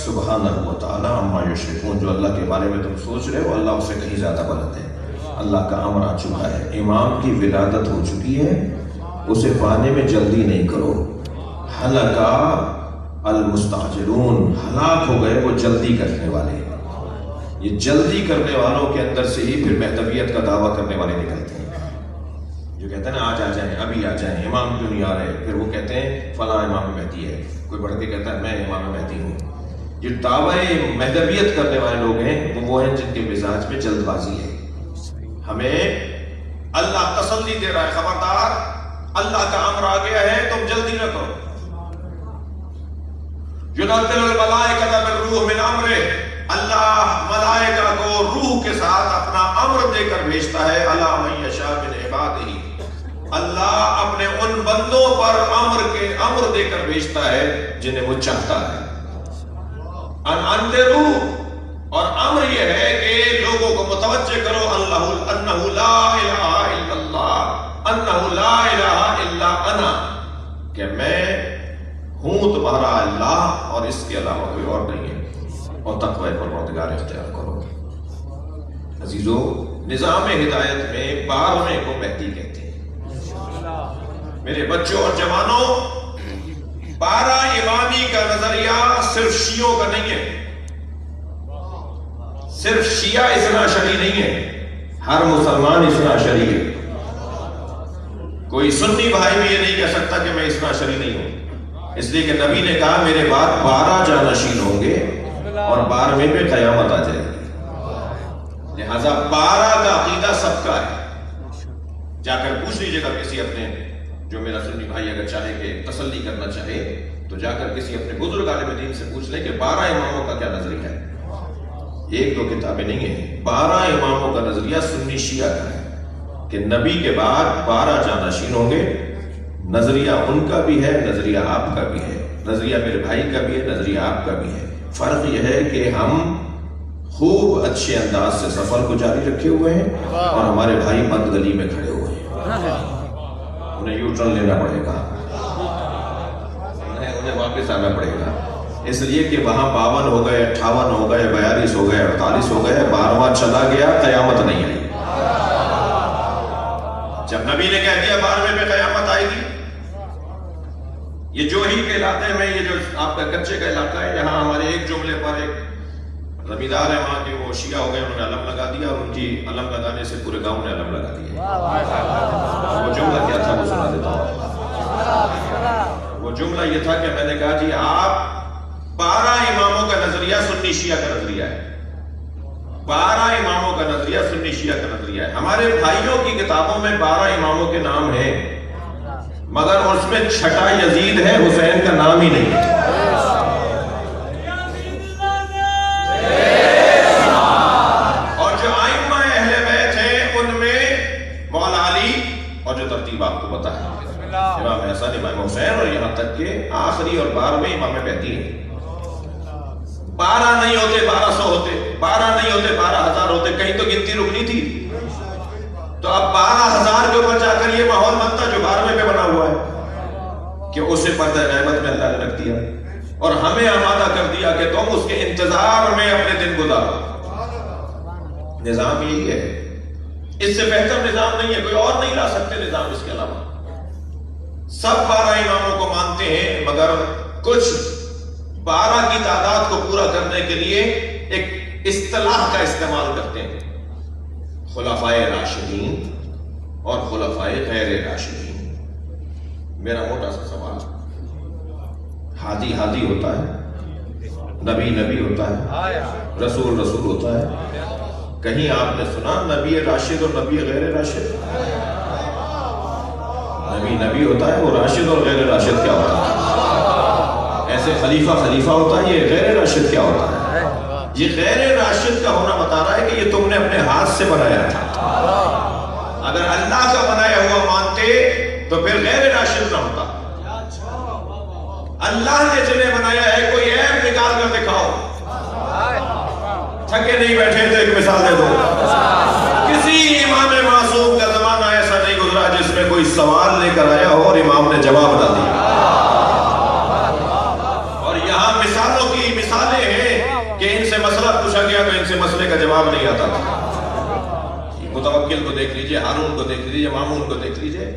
سبحانہ و تعالی عما یشرکون، جو اللہ کے بارے میں تم سوچ رہے ہو اللہ اس سے کہیں زیادہ بلند ہے۔ اللہ کا امر آ چکا ہے، امام کی ولادت ہو چکی ہے، اسے پانے میں جلدی نہیں کرو۔ ہلکا المستعجلون، ہلاک ہو گئے وہ جلدی کرنے والے۔ یہ جلدی کرنے والوں کے اندر سے ہی پھر مہدویت کا دعویٰ کرنے والے نکلتے ہیں، جو کہتے ہیں نا آج آ جائیں، ابھی آ جائیں، امام کیوں نہیں آ رہے؟ پھر وہ کہتے ہیں فلاں امام مہدی ہے، کوئی بڑھ کے کہتا ہے میں امام مہدی ہوں۔ جو دعوی مہدویت کرنے والے لوگ ہیں وہ ہیں جن کے مزاج میں جلد بازی ہے۔ ہمیں اللہ تسلی دے رہا ہے، خبردار اللہ کا امر آ گیا ہے، تم جلدی نہ کرو۔ يُنَزِّلُ الْمَلَائِكَةَ بِالرُّوحِ مِنْ أَمْرِهِ، اللہ ملائکہ کو روح کے ساتھ اپنا امر دے کر بھیجتا ہے۔ عَلَىٰ مَن يَشَاءُ مِنْ عِبَادِهِ، اللہ اپنے ان بندوں پر امر دے کر بھیجتا ہے جنہیں وہ چاہتا ہے۔ ان انذروا، اور امر یہ ہے کہ لوگوں کو متوجہ کرو انہ لا الہ الا اللہ، انہ لا الہ الا انا، کہ میں ہوں تمہارا اللہ اور اس کے علاوہ کوئی اور نہیں ہے، اور تقوی پروردگار اختیار کرو۔ عزیزو، نظام ہدایت میں 12ویں کو مہدی کہتے ہیں۔ میرے بچوں اور جوانوں، 12 امامی کا نظریہ صرف شیعوں کا نہیں ہے، صرف شیعہ اثنا عشری نہیں ہے، ہر مسلمان اثنا عشری ہے۔ کوئی سنی بھائی بھی یہ نہیں کہہ سکتا کہ میں اثنا عشری نہیں ہوں، اس لیے کہ نبی نے کہا میرے بعد 12 جانشین ہوں گے اور 12ویں پہ قیامت آ جائے گی، لہذا 12 کا عقیدہ سب کا ہے۔ جا کر پوچھ لیجیے گا کسی اپنے، جو میرا سنی بھائی اگر چاہے کہ تسلی کرنا چاہے تو جا کر کسی اپنے بزرگ عالم دین سے پوچھ لے کہ 12 اماموں کا کیا نظریہ ہے۔ ایک دو کتابیں نہیں ہیں، 12 اماموں کا نظریہ سنی شیعہ کا ہے کہ نبی کے بعد 12 جانشین ہوں گے۔ نظریہ ان کا بھی ہے، نظریہ آپ کا بھی ہے، نظریہ میرے بھائی کا بھی ہے، نظریہ آپ کا بھی ہے۔ فرق یہ ہے کہ ہم خوب اچھے انداز سے سفر کو جاری رکھے ہوئے ہیں اور ہمارے بھائی بند گلی میں کھڑے ہوئے ہیں، انہیں یو ٹرن لینا پڑے گا، انہیں واپس آنا پڑے گا، اس لیے کہ وہاں 52 ہو گئے، 58 ہو گئے، 42 ہو گئے، 48 ہو گئے، 12واں چلا گیا، قیامت نہیں آئی۔ جب نبی نے کہہ دیا 12ویں پہ قیامت آئے گی، یہ جو ہی کے علاقے میں، یہ جو آپ کا کچے کا علاقہ ہے، یہاں ہمارے ایک جملے پر ایک زمیندار ہے وہاں کے، وہ شیعہ ہو گئے، انہوں نے علم لگا دیا اور ان کی علم لگانے سے پورے گاؤں نے علم لگا دیا۔ وہ جملہ کیا تھا وہ سنا دیتا ہوں۔ وہ جملہ یہ تھا کہ میں نے کہا جی آپ 12 اماموں کا نظریہ سنی شیعہ کا نظریہ ہے، 12 اماموں کا نظریہ سنی شیعہ کا نظریہ ہے۔ ہمارے بھائیوں کی کتابوں میں 12 اماموں کے نام ہیں، مگر اس میں چھٹا یزید ہے، حسین کا نام ہی نہیں ہے۔ اور جو ائمہ اہل بیت ہیں ان میں مولا علی، اور جو ترتیب آپ کو پتا ہے، امام حسن، امام حسین، اور یہاں تک کہ آخری اور 12ویں امام مہدی ہیں۔ 12 نہیں ہوتے 1200 ہوتے، 12 نہیں ہوتے 12,000 ہوتے، کہیں تو گنتی رکنی تھی۔ تو اب 12,000 کے اوپر جا کر یہ ماحول بنتا جو 12ویں پہ بنا ہوا ہے کہ اسے پردہ غیبت میں اللہ نے رکھ دیا اور ہمیں آمادہ کر دیا کہ تم اس کے انتظار میں اپنے دن گزارو۔ نظام یہی ہے، اس سے بہتر نظام نہیں ہے، کوئی اور نہیں لا سکتے نظام اس کے علاوہ۔ سب 12 اماموں کو مانتے ہیں، مگر کچھ 12 کی تعداد کو پورا کرنے کے لیے ایک اصطلاح کا استعمال کرتے ہیں، خلفائے راشدین اور خلفائے غیر راشدین۔ میرا موٹا سا سوال، ہادی ہادی ہوتا ہے، نبی نبی ہوتا ہے، رسول رسول ہوتا ہے، کہیں آپ نے سنا نبی راشد اور نبی غیر راشد؟ نبی ہوتا ہے، وہ راشد اور غیر راشد کیا ہوتا ہے؟ ایسے خلیفہ ہوتا ہے، یہ غیر راشد کیا ہوتا ہے؟ یہ غیر راشد کا ہونا بتا رہا ہے کہ یہ تم نے اپنے ہاتھ سے بنایا تھا۔ اگر اللہ کا بنایا ہوا مانتے تو پھر غیر راشد نہ ہوتا۔ اللہ نے جنہیں بنایا ہے، کوئی عیب نکال کر دکھاؤ۔ تھکے نہیں بیٹھے تو ایک مثال دے دو۔ کسی امام معصوم کا زمانہ ایسا نہیں گزرا جس میں کوئی سوال لے کر آیا ہو اور امام نے جواب نہ دیا۔ اور یہاں مثالوں کی مثالیں ہیں کہ ان سے مسئلہ پوچھا گیا تو ان سے مسئلے کا جواب نہیں آتا تھا۔ متوکل کو دیکھ لیجئے، ہارون کو دیکھ لیجئے، مامون کو دیکھ لیجئے،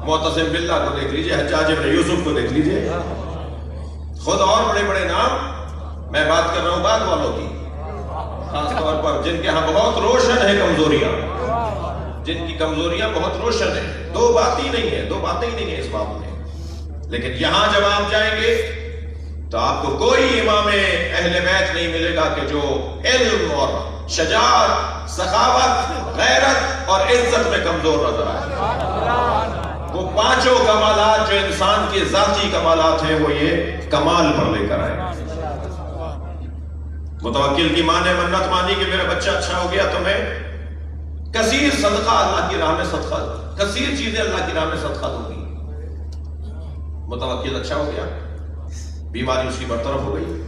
معتصم باللہ کو دیکھ لیجئے، حجاج ابن یوسف کو دیکھ لیجئے، خود اور بڑے بڑے نام۔ میں بات کر رہا ہوں بعد والوں کی، خاص طور پر جن کے ہاں بہت روشن ہے کمزوریاں، جن کی کمزوریاں بہت روشن ہیں، دو باتیں ہی نہیں ہیں اس باب میں۔ لیکن یہاں جب آپ جائیں گے تو آپ کو کوئی امام اہل بیت نہیں ملے گا کہ جو علم اور شجاعت، سخاوت، غیرت اور عزت میں کمزور نظر آئے۔ وہ پانچوں کمالات جو انسان کے ذاتی کمالات ہیں، وہ یہ کمال پر لے کر آئے۔ متوکل کی ماں نے منت مانی کہ میرا بچہ اچھا ہو گیا تو میں کثیر صدقہ اللہ کی راہ میں صدقہ، کثیر چیزیں اللہ کی راہ میں صدقہ دوں گی۔ متوکل اچھا ہو گیا، بیماری اس کی برطرف ہو گئی۔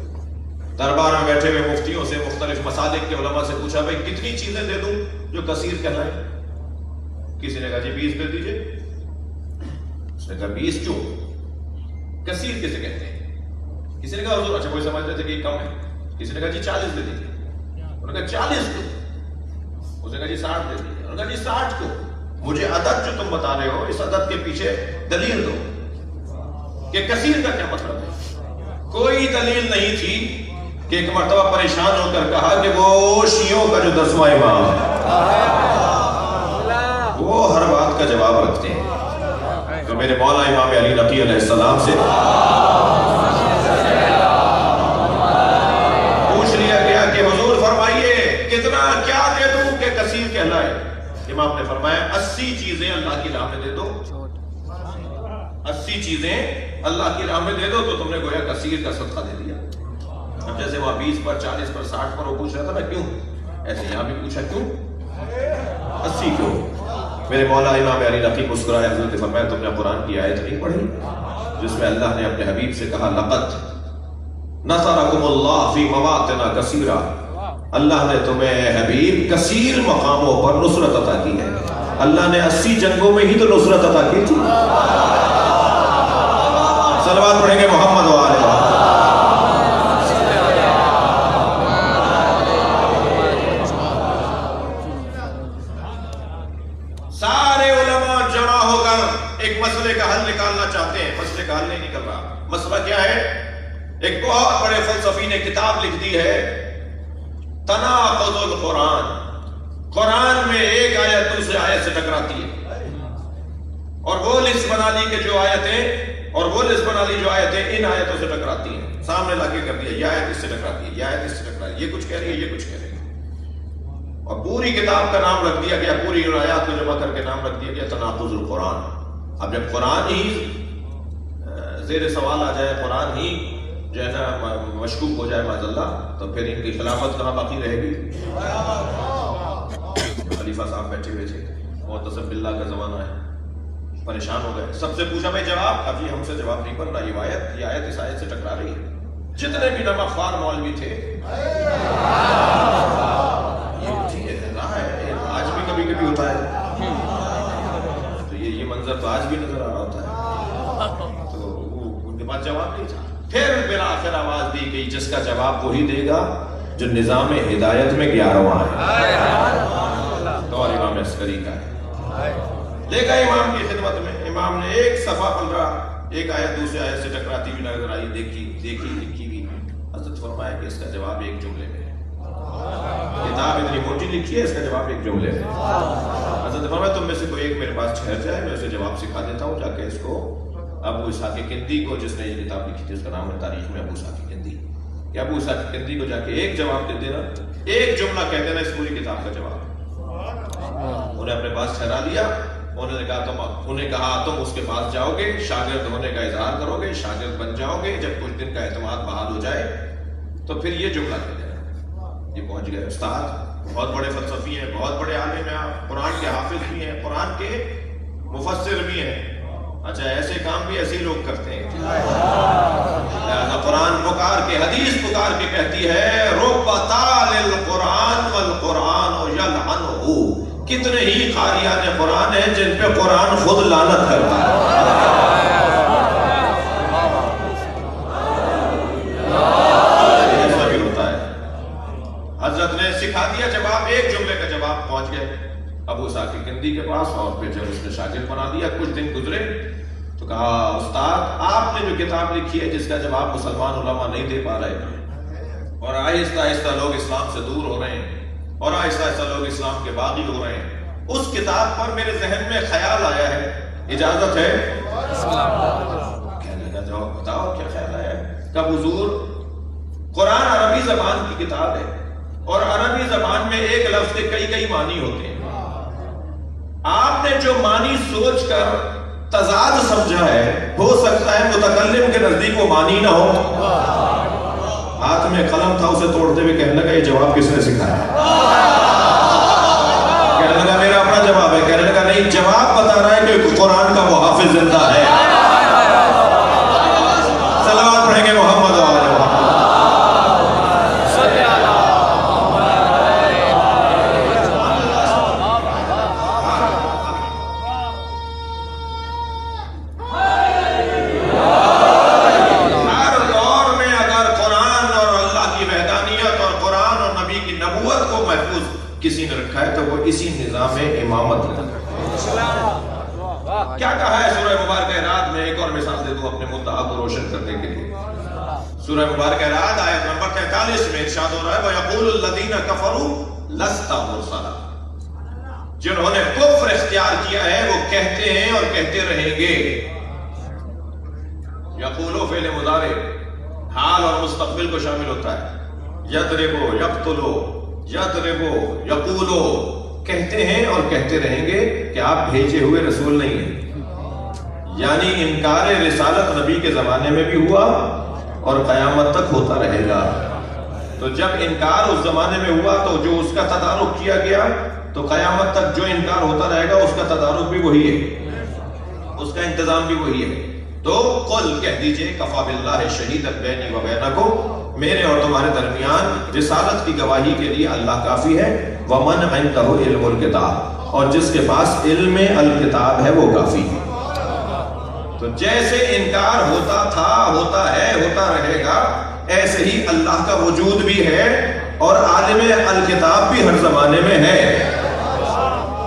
دربار میں بیٹھے ہوئے مفتیوں سے، مختلف مسالک کے علماء سے پوچھا بھائی کتنی چیزیں دے دوں جو کثیر کہلائیں؟ کسی نے کہا جی 20 دے دیجئے۔ اس نے کہا 20 کیوں؟ کثیر کسے کہتے ہیں؟ کسی نے کہا حضور اچھا کوئی سمجھتے تھے کہ یہ کم ہے۔ کسی نے کہا جی 40 دے دیجئے۔ انہوں نے کہا 40 کیوں؟ اس نے کہا جی 60 دے دیجئے۔ انہوں نے کہا جی 60 کیوں؟ مجھے عدد جو تم بتا رہے ہو اس عدد کے پیچھے دلیل دو کہ کثیر کا کیا مطلب ہے۔ کوئی دلیل نہیں تھی کہ ایک مرتبہ پریشان ہو کر کہا کہ وہ شیعوں کا جو 10واں امام ہے وہ ہر بات کا جواب رکھتے ہیں، تو میرے مولا امام علی نقی علیہ السلام سے پوچھ لیا گیا کہ حضور فرمائیے کتنا کیا دے دوں کہ کثیر کہلائے؟ امام نے فرمایا 80 چیزیں اللہ کی راہ میں دے دو، 80 چیزیں اللہ کی راہ میں دے دو تو تم نے گویا کثیر کا صدقہ دے دیا۔ اب جیسے وہاں 20 پر 40 پر 60 پر وہ پوچھ رہا تھا نا کیوں، ایسے یہاں بھی پوچھا کیوں 80 کیوں؟ میرے مولا امام علی نقی مسکرائے، حضرت نے فرمایا تم نے قرآن کی آیت نہیں پڑھی جس میں اللہ نے اپنے حبیب سے کہا لقد نصرکم اللہ فی مواطن کثیرہ، اللہ نے تمہیں حبیب کثیر مقاموں پر نصرت عطا کی ہے۔ اللہ نے 80 جنگوں میں ہی تو نصرت عطا کی تھی۔ صلوات پڑھیں گے محمد و آلہ محمد۔ سارے علماء جمع ہو کر ایک مسئلے کا حل نکالنا چاہتے ہیں، مسئلے کا حل نہیں نکل رہا۔ مسئلہ کیا ہے؟ ایک بہت بڑے فلسفی نے کتاب لکھ دی ہے تناقض القرآن۔ قرآن میں ایک آیت دوسرے آیت سے ٹکراتی ہے، اور وہ لسٹ بنا لی کہ جو آیتیں جو آیتیں ان آیتوں سے ٹکراتی ہیں، سامنے لا کے کر دیا یہ آیت اس سے ٹکراتی ہے، یہ آیت اس سے ٹکراتی ہے، یہ کچھ کہہ رہی ہے، یہ کچھ کہہ رہی ہے، اور پوری کتاب کا نام رکھ دیا گیا، پوری ان آیات کو جمع کر کے نام رکھ دیا گیا تناقض القرآن۔ اب جب قرآن ہی زیر سوال آ جائے، قرآن ہی جو ہے نا مشکوک ہو جائے معاذ اللہ، تو پھر ان کی خلافت کہاں باقی رہے گی؟ خلیفہ صاحب بیٹھے ہوئے تھے، معتصم باللہ کا زمانہ ہے، پریشان ہو گئے، سب سے پوچھا میں جواب، ابھی ہم سے جواب نہیں بن رہا، یہ آیت اس آیت سے ٹکرا رہی ہے۔ جتنے بھی نمک خوار مولوی تھے آج بھی کبھی کبھی ہوتا ہے، تو یہ منظر تو آج بھی نظر آ رہا ہوتا ہے، تو ان کے پاس جواب نہیں تھا۔ پھر بالآخر آواز دی گئی جس کا جواب وہی دے گا جو نظام ہدایت میں 11واں ہے، تو امام عسکری کا ہے۔ لے گا امام کی خدمت میں، امام نے ایک صفحہ پلٹا، ایک آیت دوسرے آیت سے ٹکراتی ہوئی نظر آئی، دیکھی لکھی ہوئی، حضرت فرمایا کہ اس کا جواب ایک جملے میں ہے، کتاب اتنی موٹی لکھی ہے، اس کا جواب ایک جملے میں۔ حضرت فرمایا تم میں سے کوئی ایک میرے پاس ٹھہر جائے، میں اسے جواب سکھا دیتا ہوں، جا کے اس کو ابو اسحاق کندی کو، جس نے یہ کتاب لکھی تھی اس کا نام ہے تاریخ میں ابو اسحاق کندی، کہ ابو اسحاق کندی کو جا کے ایک جواب دے دینا، ایک جملہ کہہ دینا اس پوری کتاب کا جواب۔ انہیں اپنے پاس ٹھہرا لیا، انہیں کہا تم اس کے پاس جاؤ گے، شاگرد ہونے کا اظہار کرو گے، شاگرد بن جاؤ گے، جب کچھ دن کا اعتماد بحال ہو جائے تو پھر یہ جملہ کہہ دینا۔ یہ پہنچ گئے استاد، بہت بڑے فلسفی ہیں، بہت بڑے عالم ہیں، قرآن کے حافظ بھی ہیں، قرآن کے مفسر بھی ہیں۔ اچھا ایسے کام بھی ایسے لوگ کرتے ہیں۔ لہذا قرآن پکار کے، حدیث پکار کے کہتی ہے رب تال القرآن والقرآن یلعنہ، کتنے ہی قاریان قرآن ہیں جن پہ قرآن خود لعنت کرتا ہے۔ ایسا بھی ہوتا ہے۔ حضرت نے سکھا دیا جواب، ایک جملے کا جواب، پہنچ گئے ابو اسحاق کندی کے پاس، اور پھر جب اس نے شاگرد بنا دیا، کچھ دن گزرے تو کہا استاد آپ نے جو کتاب لکھی ہے جس کا جواب مسلمان علماء نہیں دے پا رہے، اور آہستہ آہستہ لوگ اسلام سے دور ہو رہے ہیں، اور آہستہ آہستہ لوگ اسلام کے باغی ہو رہے ہیں، اس کتاب پر میرے ذہن میں خیال آیا ہے، اجازت ہے؟ کہنے لگا جواب بتاؤ کیا خیال آیا ہے؟ کہ حضور قرآن عربی زبان کی کتاب ہے، اور عربی زبان میں ایک لفظ کے کئی معنی ہوتے ہیں، آپ نے جو معنی سوچ کر تضاد سمجھا ہے، ہو سکتا ہے متکلم کے نزدیک وہ معنی نہ ہو۔ ہاتھ میں قلم تھا، اسے توڑتے ہوئے کہنے لگا یہ جواب کس نے سکھایا؟ کہنے لگا میرا اپنا جواب ہے۔ کہنے لگا نہیں، جواب بتا رہا ہے کہ قرآن کا وہ حافظ زندہ ہے۔ صلوات پڑھیں گے محمد و آل محمد۔ کسی نے رکھا ہے تو وہ اسی نظام امامت ہے۔ کیا کہا ہے سورہ مبارکہ رعد میں؟ ایک اور مثال دے دوں اپنے مدعا کو روشن کرنے کے لیے۔ سورہ مبارکہ رعد آیت نمبر 43 میں ارشاد ہو رہا ہے وَيَقُولُ الَّذِينَ كَفَرُوا لَسْتَ مُرْسَلًا، جنہوں نے کفر اختیار کیا ہے وہ کہتے ہیں اور کہتے رہیں گے۔ یقولو فعل مضارع حال اور مستقبل کو شامل ہوتا ہے۔ یضربو، یقتلو، یضربو، یقولو، کہتے ہیں اور کہتے رہیں گے کہ آپ بھیجے ہوئے رسول نہیں ہیں۔ یعنی انکار رسالت نبی کے زمانے میں بھی ہوا اور قیامت تک ہوتا رہے گا۔ تو جب انکار اس زمانے میں ہوا تو جو اس کا تدارک کیا گیا تو قیامت تک جو انکار ہوتا رہے گا اس کا تدارک بھی وہی ہے، اس کا انتظام بھی وہی ہے۔ تو قل کہہ دیجئے کفا باللہ شہیدا بینی و بینکم، میرے اور تمہارے درمیان رسالت کی گواہی کے لیے اللہ کافی ہے۔ ومن عنده علم الکتاب، اور جس کے پاس علم الکتاب ہے وہ کافی ہے۔ تو جیسے انکار ہوتا تھا، ہوتا ہے، ہوتا رہے گا، ایسے ہی اللہ کا وجود بھی ہے اور عالم الکتاب بھی ہر زمانے میں ہے۔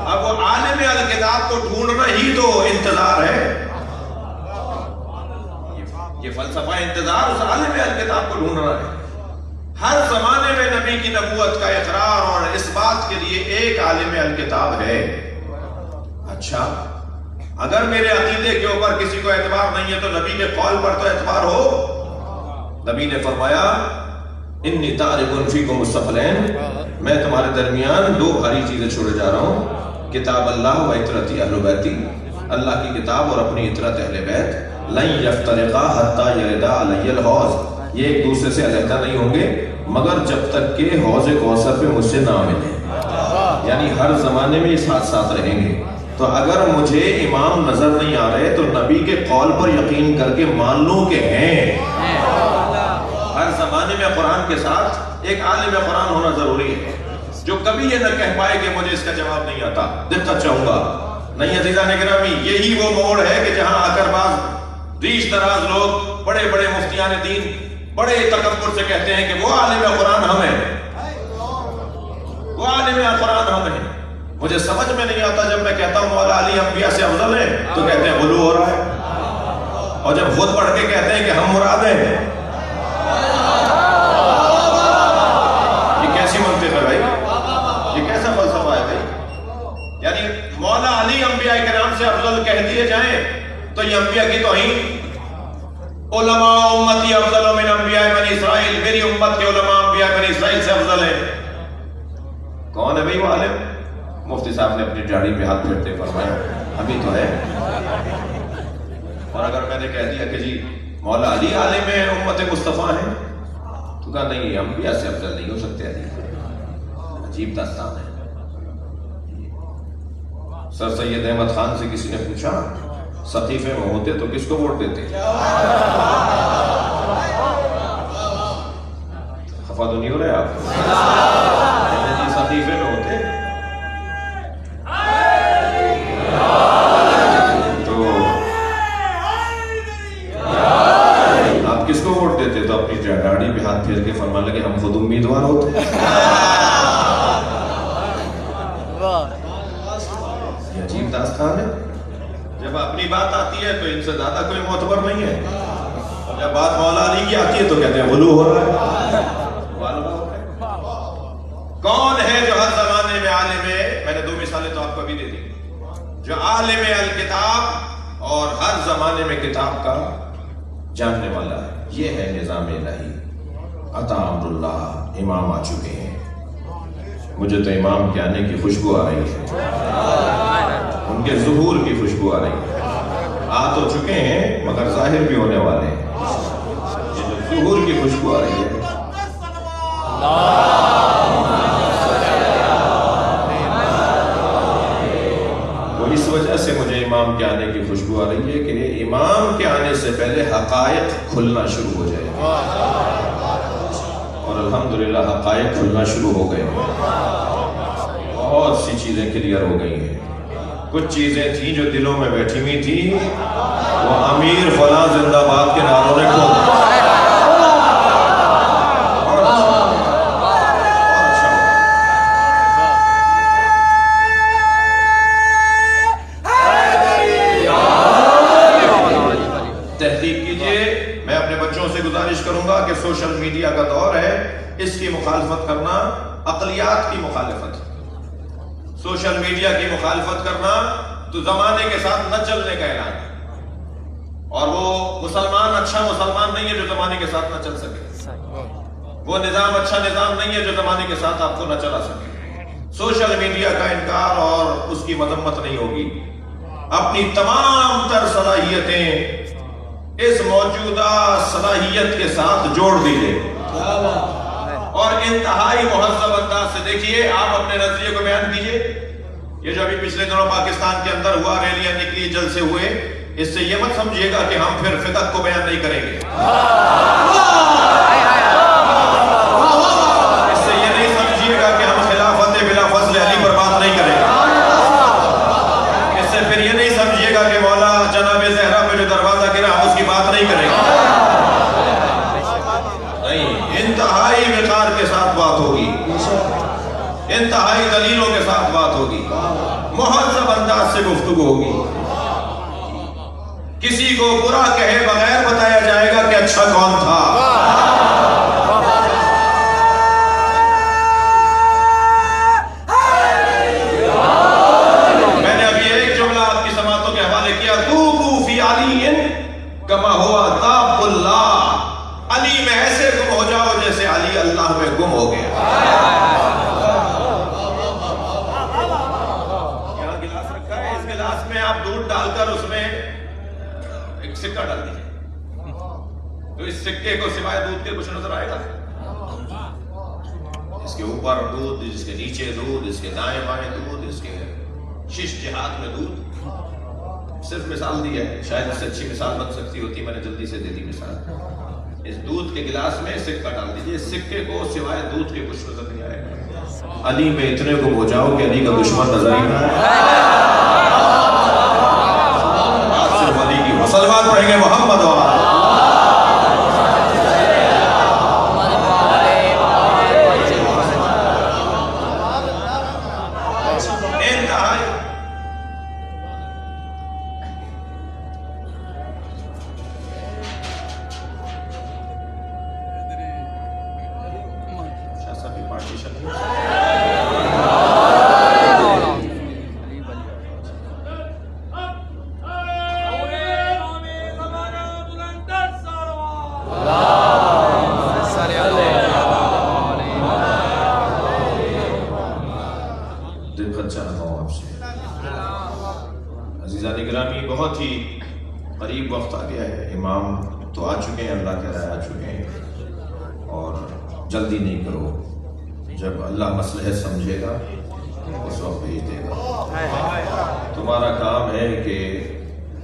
اب وہ عالم الکتاب کو ڈھونڈنا ہی تو انتظار ہے، یہ فلسفہ انتظار اس عالم الکتاب کو ڈھونڈنا ہے۔ ہر زمانے میں نبی کی نبوت کا اقرار اور اس بات کے لیے ایک عالم الکتاب ہے۔ اچھا اگر میرے عقیدے کے اوپر کسی کو اعتبار نہیں ہے تو نبی کے قول پر تو اعتبار ہو۔ نبی نے فرمایا انی تارک فیکم الثقلین، میں تمہارے درمیان دو بھاری چیزیں چھوڑے جا رہا ہوں، کتاب اللہ و عطرتی اہل بیتی، اللہ کی کتاب اور اپنی عطرت اہل بیت، لن یفترقا حتی یردا علی الحوض، یہ ایک دوسرے سے علیحدہ نہیں ہوں گے مگر جب تک کہ حوض کوثر پہ مجھ سے نہ ملے، یعنی ہر زمانے میں یہ ساتھ ساتھ رہیں گے۔ تو اگر مجھے امام نظر نہیں آ رہے تو نبی کے قول پر یقین کر کے مان لوں کہ ہیں۔ ہر زمانے میں قرآن کے ساتھ ایک عالم قرآن ہونا ضروری ہے جو کبھی یہ نہ کہہ پائے کہ مجھے اس کا جواب نہیں آتا، دقت چاہوں گا نہیں۔ عزیزان گرامی، یہی وہ موڑ ہے کہ جہاں آ کر بعض ریش دراز لوگ بڑے بڑے مفتیان دین بڑے تکبر سے کہتے ہیں کہ وہ عالم قرآن ہم ہیں، وہ عالم قرآن ہم ہیں۔ مجھے سمجھ میں نہیں آتا جب میں کہتا ہوں مولا علی انبیاء سے افضل ہے تو کہتے ہیں غلو ہو رہا ہے، اور جب خود پڑھ کے کہتے ہیں کہ ہم مراد ہیں، یہ کیسی منطق ہے بھائی؟ یہ کیسا فلسفہ ہے بھائی؟ یعنی مولا علی انبیاء کرام سے افضل کہہ دیے جائیں تو یہ انبیاء کی توہین۔ علماء امتی افضل من انبیاء بنی بنی اسرائیل، میری امت کے علماء انبیاء بنی اسرائیل سے افضل ہیں. کون ہے بھئی وہ عالم؟ مفتی صاحب نے اپنی داڑھی پہ ہاتھ پھیرتے فرمایا ابھی تو ہے. اور اگر میں نے کہہ دیا کہ جی مولا علی عالم ہے، امت مصطفیٰ ہے، تو کہا نہیں انبیاء سے افضل نہیں ہو سکتے علی. عجیب داستان ہے. سر سید احمد خان سے کسی نے پوچھا سقیفے میں ہوتے تو کس کو ووٹ دیتے؟ خفا تو نہیں ہو رہے آپ؟ جی سقیفے میں ہوتے تو آپ کس کو ووٹ دیتے؟ تو اپنی داڑھی پہ ہاتھ پھیر کے فرمان لگے ہم خود امیدوار ہوتے. یہ عجیب داستان ہے. جب اپنی بات آتی ہے تو ان سے زیادہ کوئی معتبر نہیں ہے. جب بات مولا علی کی آتی ہے تو کہتے ہیں غلو ہو رہا ہے. کون ہے جو ہر زمانے میں عالم ہے؟ میں نے دو مثالیں تو آپ کو ابھی دے دی. جو عالم الکتاب اور ہر زمانے میں کتاب کا جاننے والا ہے. یہ ہے نظام الہی. عطا عبداللہ امام آ چکے ہیں. مجھے تو امام کے آنے کی خوشبو آ رہی ہے، ان کے ظہور کی خوشبو آ رہی ہے. آ تو چکے ہیں مگر ظاہر بھی ہونے والے ہیں. یہ جو ظہور کی خوشبو آ رہی ہے وہ اس وجہ سے مجھے امام کے آنے کی خوشبو آ رہی ہے کہ امام کے آنے سے پہلے حقائق کھلنا شروع ہو جائے. اور الحمدللہ حقائق کھلنا شروع ہو گئے. بہت سی چیزیں کلیئر ہو گئی ہیں. کچھ چیزیں تھیں جو دلوں میں بیٹھی ہوئی تھی، وہ امیر فلاں زندہ باد کے نعروں نے کھول دیا. تحقیق کیجئے. میں اپنے بچوں سے گزارش کروں گا کہ سوشل میڈیا کا دور ہے، اس کی مخالفت کرنا عقلیات کی مخالفت. سوشل میڈیا کی مخالفت کرنا تو زمانے کے ساتھ نہ چلنے کا اعلان ہے. اور وہ مسلمان اچھا مسلمان نہیں ہے جو زمانے کے ساتھ نہ چل سکے. وہ نظام اچھا نظام نہیں ہے جو زمانے کے ساتھ آپ کو نہ چلا سکے. سوشل میڈیا کا انکار اور اس کی مذمت نہیں ہوگی. اپنی تمام تر صلاحیتیں اس موجودہ صلاحیت کے ساتھ جوڑ دیجئے اور انتہائی مہذب انداز سے دیکھیے. آپ اپنے نظریے کو بیان کیجئے. یہ جو ابھی پچھلے دنوں پاکستان کے اندر ہوا، ریلیاں نکلی، جلسے ہوئے، اس سے یہ مت سمجھیے گا کہ ہم پھر فقہ کو بیان نہیں کریں گے. اس سے یہ نہیں سمجھیے گا کہ ہم خلافت بلا فضل علی پر بات نہیں کریں گے. اس سے پھر یہ نہیں سمجھیے گا کہ مولا جناب زہرا پہ جو دروازہ گرا ہم اس کی بات نہیں کریں گے. انتہائی وقار کے ساتھ بات ہوگی، انتہائی دلیلوں کے ساتھ بات ہوگی، مہذب انداز سے گفتگو ہوگی. کسی کو برا کہے بغیر بتایا جائے گا کہ اچھا کون تھا. میں نے ابھی ایک جملہ آپ کی سماعتوں کے حوالے کیا، توبوا فی علی کما ہوا تاب اللہ. علی میں ایسے گم ہو جاؤ جیسے علی اللہ میں گم ہو گیا. یہاں گلاس رکھا ہے، اس گلاس میں آپ دودھ ڈال کر اس میں ایک سکہ ڈال دیجئے تو اس سکے کو سوائے دودھ کے کچھ نظر آئے گا؟ اس کے اوپر دودھ، اس کے نیچے دودھ، اس کے دائیں بائیں دودھ، اس کے شش جہات میں دودھ. صرف مثال دی ہے، شاید اس سے اچھی مثال بن سکتی ہوتی، میں نے جلدی سے دے دی مثال. اس دودھ کے گلاس میں سکہ ڈال دیجئے، اس سکے کو سوائے دودھ کے کچھ نظر نہیں آئے گا. علی میں اتنے کو ہو جاؤ کہ علی کا دشمن نظر ہی نہ آئے. آج صرف علی کی مسلمان پڑھیں گے محمد و آل. بہت ہی قریب وقت آ گیا ہے. امام تو آ چکے ہیں، اللہ کہہ رہا ہے آ چکے ہیں، اور جلدی نہیں کرو. جب اللہ مصلحت سمجھے گا اس وقت بھیج دے گا. تمہارا کام ہے کہ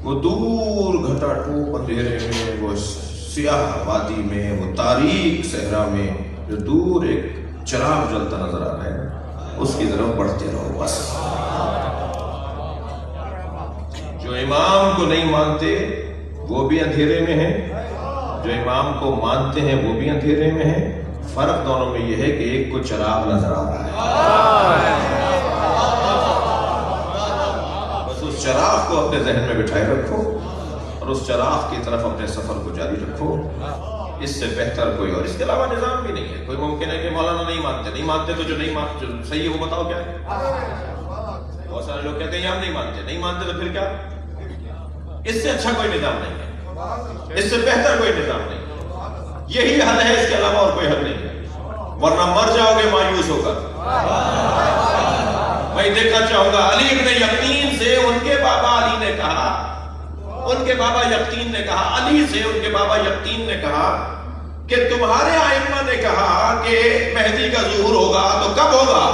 وہ دور گھٹا ٹوپ اندھیرے میں، وہ سیاہ وادی میں، وہ تاریک صحرا میں جو دور ایک چراغ جلتا نظر آ رہا ہے، اس کی طرف بڑھتے رہو بس. جو امام کو نہیں مانتے وہ بھی اندھیرے میں ہیں، جو امام کو مانتے ہیں وہ بھی اندھیرے میں ہیں. فرق دونوں میں یہ ہے کہ ایک کو چراغ نظر آ رہا ہے. بس اس چراغ کو اپنے ذہن میں بٹھائے رکھو اور اس چراغ کی طرف اپنے سفر کو جاری رکھو. اس سے بہتر کوئی اور اس کے علاوہ نظام بھی نہیں ہے. کوئی ممکن ہے کہ مولانا نہیں مانتے تو جو نہیں مانتے جو صحیح ہے وہ بتاؤ کیا ہے. بہت سارے لوگ کہتے ہیں ہم نہیں مانتے تو پھر کیا. اس سے اچھا کوئی نظام نہیں ہے، اس سے بہتر کوئی نظام نہیں ہے. یہی حل ہے، اس کے علاوہ اور کوئی حل نہیں ہے. ورنہ مر جاؤ گے مایوس ہو کر. میں دیکھنا چاہوں گا علی ابن یقین سے ان کے بابا علی نے کہا، ان کے بابا یقین نے کہا، علی سے ان کے بابا یقین نے کہا کہ تمہارے ائمہ نے کہا کہ مہدی کا ظہور ہوگا تو کب ہوگا؟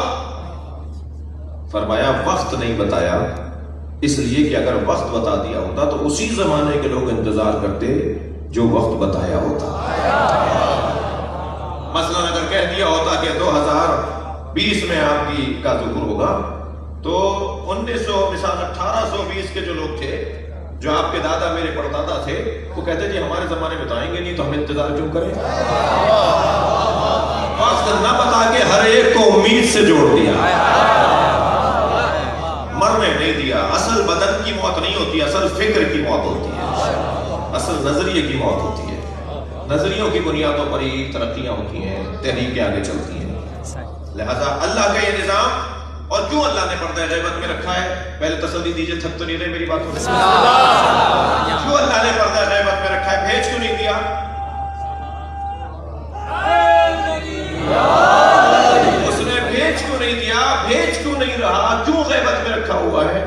فرمایا وقت نہیں بتایا، اس لیے کہ اگر وقت بتا دیا ہوتا تو اسی زمانے کے لوگ انتظار کرتے جو وقت بتایا ہوتا. مثلا اگر کہہ دیا ہوتا کہ 2020 میں آپ کی کا ظہور ہوگا تو 1820 کے جو لوگ تھے، جو آپ کے دادا میرے پردادا تھے، وہ کہتے جی ہمارے زمانے میں تو آئیں گے نہیں تو ہم انتظار کیوں کریں. وقت نہ بتا کے ہر ایک کو امید سے جوڑ دیا، مرنے نہیں دیا. اصل بدن کی موت نہیں ہوتی، اصل فکر کی موت ہوتی ہے، اصل نظریے کی موت ہوتی ہے. نظریوں کی بنیادوں پر ہی ترقیاں ہوتی ہیں، تحریکیں آگے چلتی ہیں. لہذا اللہ کا یہ نظام، اور کیوں اللہ نے پردہ غیبت میں رکھا ہے؟ پہلے تسلی دیجئے، تھک تو نہیں رہے میری بات کو. کیوں اللہ نے پردہ غیبت میں رکھا ہے؟ بھیج کیوں نہیں دیا؟ اس نے بھیج کیوں نہیں دیا؟ بھیج کیوں نہیں رہا؟ کیوں غیبت میں رکھا ہوا ہے؟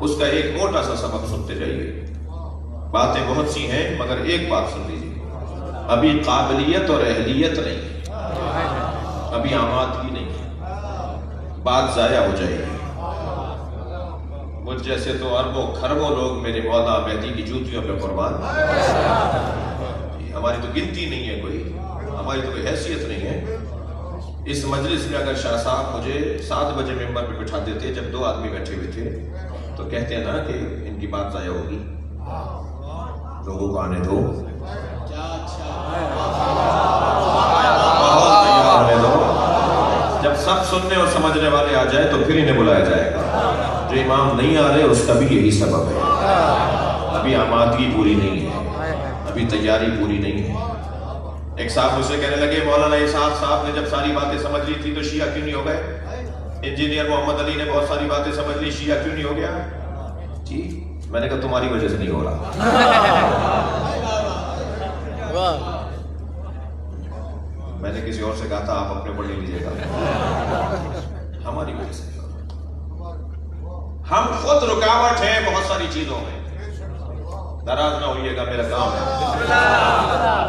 اس کا ایک موٹا سا سبق سنتے جائیے. باتیں بہت سی ہیں مگر ایک بات سن لیجیے. ابھی قابلیت اور اہلیت نہیں، ابھی آمادگی نہیں، بات ضائع ہو جائے گی. مجھ جیسے تو اربوں کھربوں لوگ میرے مولا مہدی کی جوتیوں پہ قربان. ہماری تو گنتی نہیں ہے کوئی، ہماری تو کوئی حیثیت نہیں ہے. اس مجلس میں اگر شاہ صاحب مجھے 7 بجے ممبر پہ بٹھا دیتے جب 2 آدمی بیٹھے ہوئے تھے تو کہتے ہیں نا کہ ان کی بات ضائع ہوگی، لوگوں کو آنے دو، ماحول تیار ہونے دو. جب سب سننے اور سمجھنے والے آ جائے تو پھر انہیں بلایا جائے گا. جو امام نہیں آ رہے اس کا بھی یہی سبب ہے، ابھی آمادگی پوری نہیں ہے، ابھی تیاری پوری نہیں ہے. ایک صاحب مجھ سے کہنے لگے مولانا اسحاق صاحب نے جب ساری باتیں سمجھ لی تھی تو شیعہ کیوں نہیں ہو گئے؟ انجینئر محمد علی نے بہت ساری باتیں سمجھ لی، شیعہ کیوں نہیں ہو گیا؟ جی میں نے کہا تمہاری وجہ سے نہیں ہو رہا. میں نے کسی اور سے کہا تھا آپ اپنے اوپر لے لیجیے گا، ہماری وجہ سے. ہم خود رکاوٹ ہیں بہت ساری چیزوں میں، ناراض نہ ہوئیے گا میرا کام ہے.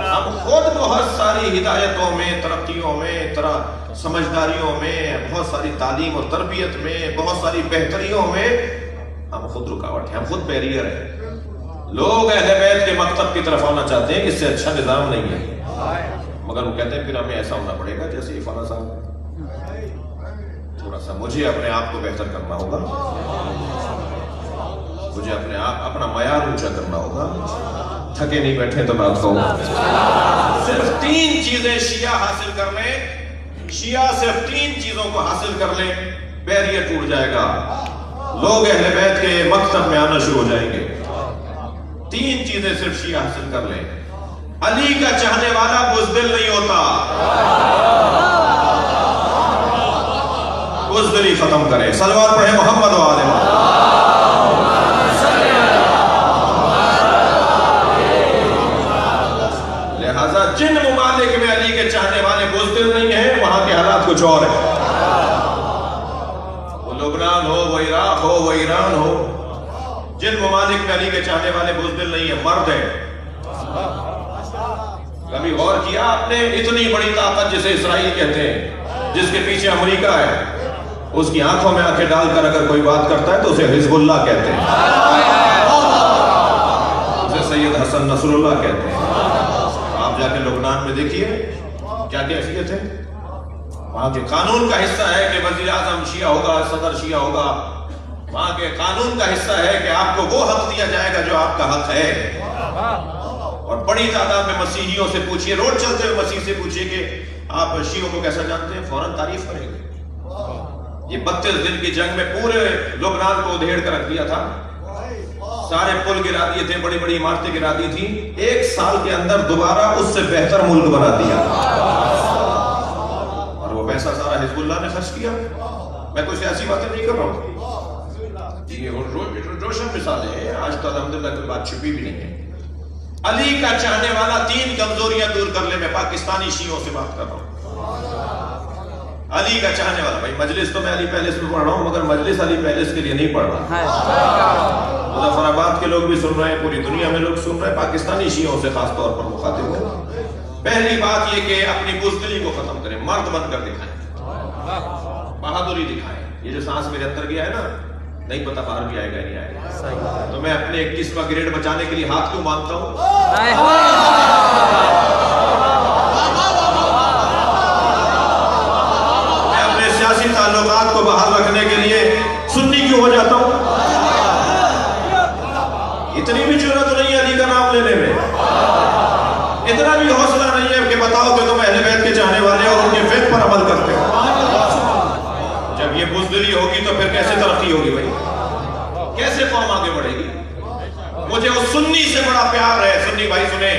ہم خود بہت ساری ہدایتوں میں، ترقیوں میں، سمجھداریوں میں، بہت ساری تعلیم اور تربیت میں، بہت ساری بہتریوں میں ہم خود رکاوٹ ہیں، ہم خود بیریئر ہیں. لوگ اہل بیت کے مکتب کی طرف آنا چاہتے ہیں، اس سے اچھا نظام نہیں ہے، مگر وہ کہتے ہیں پھر ہمیں ایسا ہونا پڑے گا جیسے فلاں صاحب. تھوڑا سا مجھے اپنے آپ کو بہتر کرنا ہوگا، مجھے اپنے آپ اپنا معیار اونچا کرنا ہوگا. تھکے نہیں بیٹھے تو بات کہوں. صرف 3 چیزیں شیعہ حاصل کر لیں، شیعہ صرف 3 چیزوں کو حاصل کر لیں، بیریئر ٹوٹ جائے گا، لوگ اہل بیت کے مکتب میں آنا شروع ہو جائیں گے. 3 چیزیں صرف شیعہ حاصل کر لیں. علی کا چاہنے والا بزدل نہیں ہوتا، بزدلی ختم کرے. صلوات پڑھے محمد و آل محمد. لہذا جن ممالک میں علی کے چاہنے والے بزدل نہیں ہیں وہاں کے حالات کچھ اور ہیں. وہ لبنان ہو، وہ عراق ہو، وہ ایران ہو، جن ممالک میں علی کے چاہنے والے بزدل نہیں ہیں، مرد ہیں. کبھی غور کیا آپ نے؟ اتنی بڑی طاقت جسے اسرائیل کہتے ہیں، جس کے پیچھے امریکہ ہے، اس کی آنکھوں میں آنکھیں ڈال کر اگر کوئی بات کرتا ہے تو اسے حزب اللہ کہتے ہیں، اسے سید حسن نصر اللہ کہتے ہیں. آپ جا کے لبنان میں دیکھیے کیا کیفیت ہے. وہاں کے قانون کا حصہ ہے کہ وزیر اعظم شیعہ ہوگا، صدر شیعہ ہوگا. وہاں کے قانون کا حصہ ہے کہ آپ کو وہ حق دیا جائے گا جو آپ کا حق ہے. اور بڑی تعداد میں مسیحیوں سے پوچھئے، روڈ چلتے ہوئے مسیح سے پوچھئے کہ آپ شیعوں کو کیسا جانتے ہیں، فوراً تعریف کریں گے. یہ 32 دن کی جنگ میں پورے لبنان کو ادھیڑ کر رکھ دیا تھا. سارے پل گرا دیے تھے، بڑی بڑی عمارتیں گرا دی تھی. 1 سال کے اندر دوبارہ اس سے بہتر ملک بنا دیا. اور وہ پیسہ سارا حزب اللہ نے خرچ کیا. میں کوئی سیاسی باتیں نہیں کر رہا ہوں، یہ روشن مثالیں ہیں. آج تو الحمدللہ کوئی بات چھپی بھی نہیں ہے. علی کا چاہنے والا 3 کمزوریاں دور کر لے. میں پاکستانی شیعوں سے بات کر رہا ہوں. علی کا چاہنے والا، بھائی مجلس تو میں علی پیلس میں پڑھ رہا ہوں، مگر مجلس علی پیلس کے لیے نہیں پڑھ رہا. مظفر آباد کے لوگ بھی سن رہے ہیں، پوری دنیا میں لوگ سن رہے ہیں. پاکستانی شیعوں سے خاص طور پر مخاطب ہوں. پہلی بات یہ کہ اپنی بزدلی کو ختم کریں، مرد بن کر دکھائیں، بہادری دکھائیں. یہ جو سانس میرے اندر گیا ہے نا، نہیں پتا باہر بھی آئے گا نہیں آئے گا. تو میں اپنے 21واں گریڈ بچانے کے لیے ہاتھ کیوں مانگتا ہوں؟ میں اپنے سیاسی تعلقات کو بحال رکھنے کے لیے سنی کیوں ہو جاتا ہوں؟ اتنی بھی جرأت نہیں ہے علی کا نام لینے میں، اتنا بھی حوصلہ نہیں ہے کہ بتاؤ کہ تم اہل بیت کے چاہنے والے اور ان کے فقہ پر عمل کرتے ہو. جب یہ بزدلی ہوگی تو پھر کیسے ترقی ہوگی بھائی؟ کیسے قوم آگے بڑھے گی؟ مجھے اس سنی سے بڑا پیار ہے، سنی بھائی سنیں،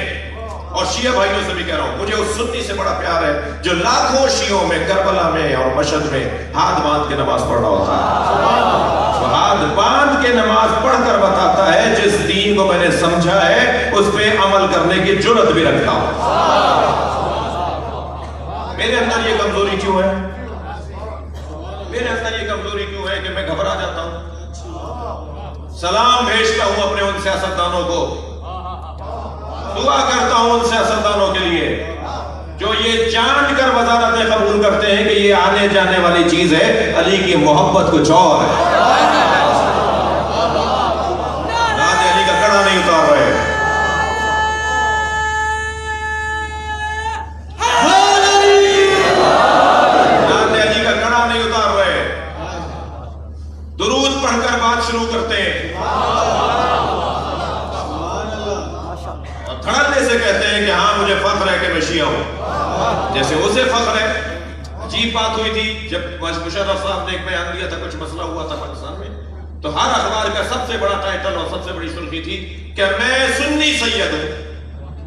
اور شیعہ بھائیوں سے بھی کہہ رہا ہوں، مجھے اس سنی سے بڑا پیار ہے جو لاکھوں شیعوں میں کربلا میں اور مشہد میں ہاتھ باندھ کے نماز پڑھ رہا ہوتا ہے. ہاتھ باندھ کے نماز پڑھ کر بتاتا ہے جس دین کو میں نے سمجھا ہے اس پہ عمل کرنے کی جرأت بھی رکھتا ہوں. میرے اندر یہ کمزوری کیوں ہے؟ میرے اندر یہ کمزوری کیوں ہے کہ میں گھبرا جاتا ہوں؟ سلام بھیجتا ہوں اپنے ان سیاستدانوں کو، دعا کرتا ہوں ان سیاستدانوں کے لیے جو یہ جان کر وزارتیں قبول کرتے ہیں کہ یہ آنے جانے والی چیز ہے، علی کی محبت کچھ اور ہے. نعت علی کا کڑا نہیں اتار رہے. نعت علی کا کڑا نہیں اتار رہے. درود پڑھ کر بات شروع کرتے ہیں اور دھڑلے سے کہتے ہیں کہ ہاں مجھے فخر ہے کہ میں شیعہ ہوں. جیسے اسے فخر ہے. عجیب بات ہوئی تھی جب مشرف صاحب نے ایک بیان دیا تھا، کچھ مسئلہ ہوا تھا پاکستان میں، تو ہر اخبار کا سب سے بڑا ٹائٹل اور سب سے بڑی سرخی تھی کہ میں سنی سید ہوں.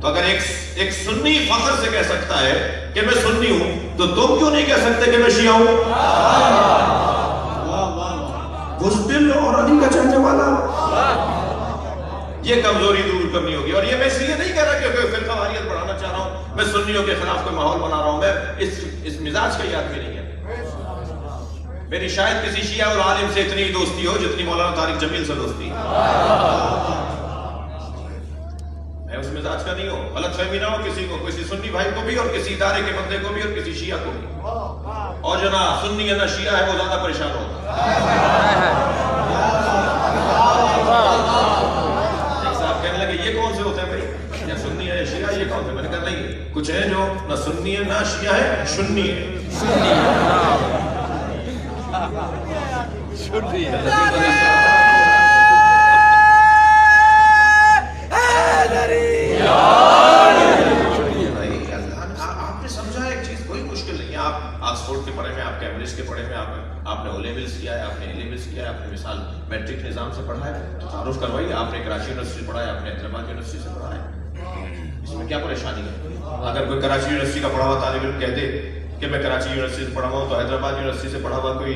تو اگر ایک سنی فخر سے کہہ سکتا ہے کہ میں سنی ہوں، تو تم کیوں نہیں کہہ سکتے کہ میں شیعہ ہوں؟ بزدل اور علی کا چاہنے والا. یہ کمزوری دور کرنی ہوگی. اور یہ میں اس لیے نہیں کہہ رہا کہ فرقہ واریت بڑھانا چاہ رہا ہوں، میں سنیوں کے خلاف کوئی ماحول بنا رہا ہوں. میں اس مزاج کا یاد بھی نہیں ہے. میری شاید کسی شیعہ اور عالم سے اتنی دوستی ہو جتنی مولانا طارق جمیل سے دوستی. میں اس مزاج کا نہیں ہوں. غلط فہمی نہ ہو کسی کو، کسی سنی بھائی کو بھی اور کسی ادارے کے بندے کو بھی اور کسی شیعہ کو بھی. اور جو نہ سنی ہے نہ شیعہ ہے وہ زیادہ پریشان ہوتا ہے. یہ کون سے ہوتے ہیں بھائی؟ یا سنی ہے یا شیعہ؟ یہ کون سے؟ میں نے کہا نہیں، کچھ ہے جو نہ سنی ہے نہ شیعہ ہے، سنی ہے. آپ نے سمجھا ایک چیز کوئی مشکل نہیں ہے. آپ آکسفورڈ کے پڑھے میں، آپ کیمبرج کے پڑھے میں، آپ نے او لیولز کیا ہے، آپ نے اے لیولز کیا ہے، آپ نے مثال میٹرک نظام سے پڑھا ہے، تو تعارف کروائیے. آپ نے کراچی یونیورسٹی سے پڑھا ہے، آپ نے حیدرآباد یونیورسٹی سے پڑھا ہے. اس میں کیا پریشانی ہے؟ اگر کوئی کراچی یونیورسٹی کا پڑھا ہوا طالب علم کہہ دے کہ میں کراچی یونیورسٹی سے پڑھا ہوا ہوں، تو حیدرآباد یونیورسٹی سے پڑھا ہوا کوئی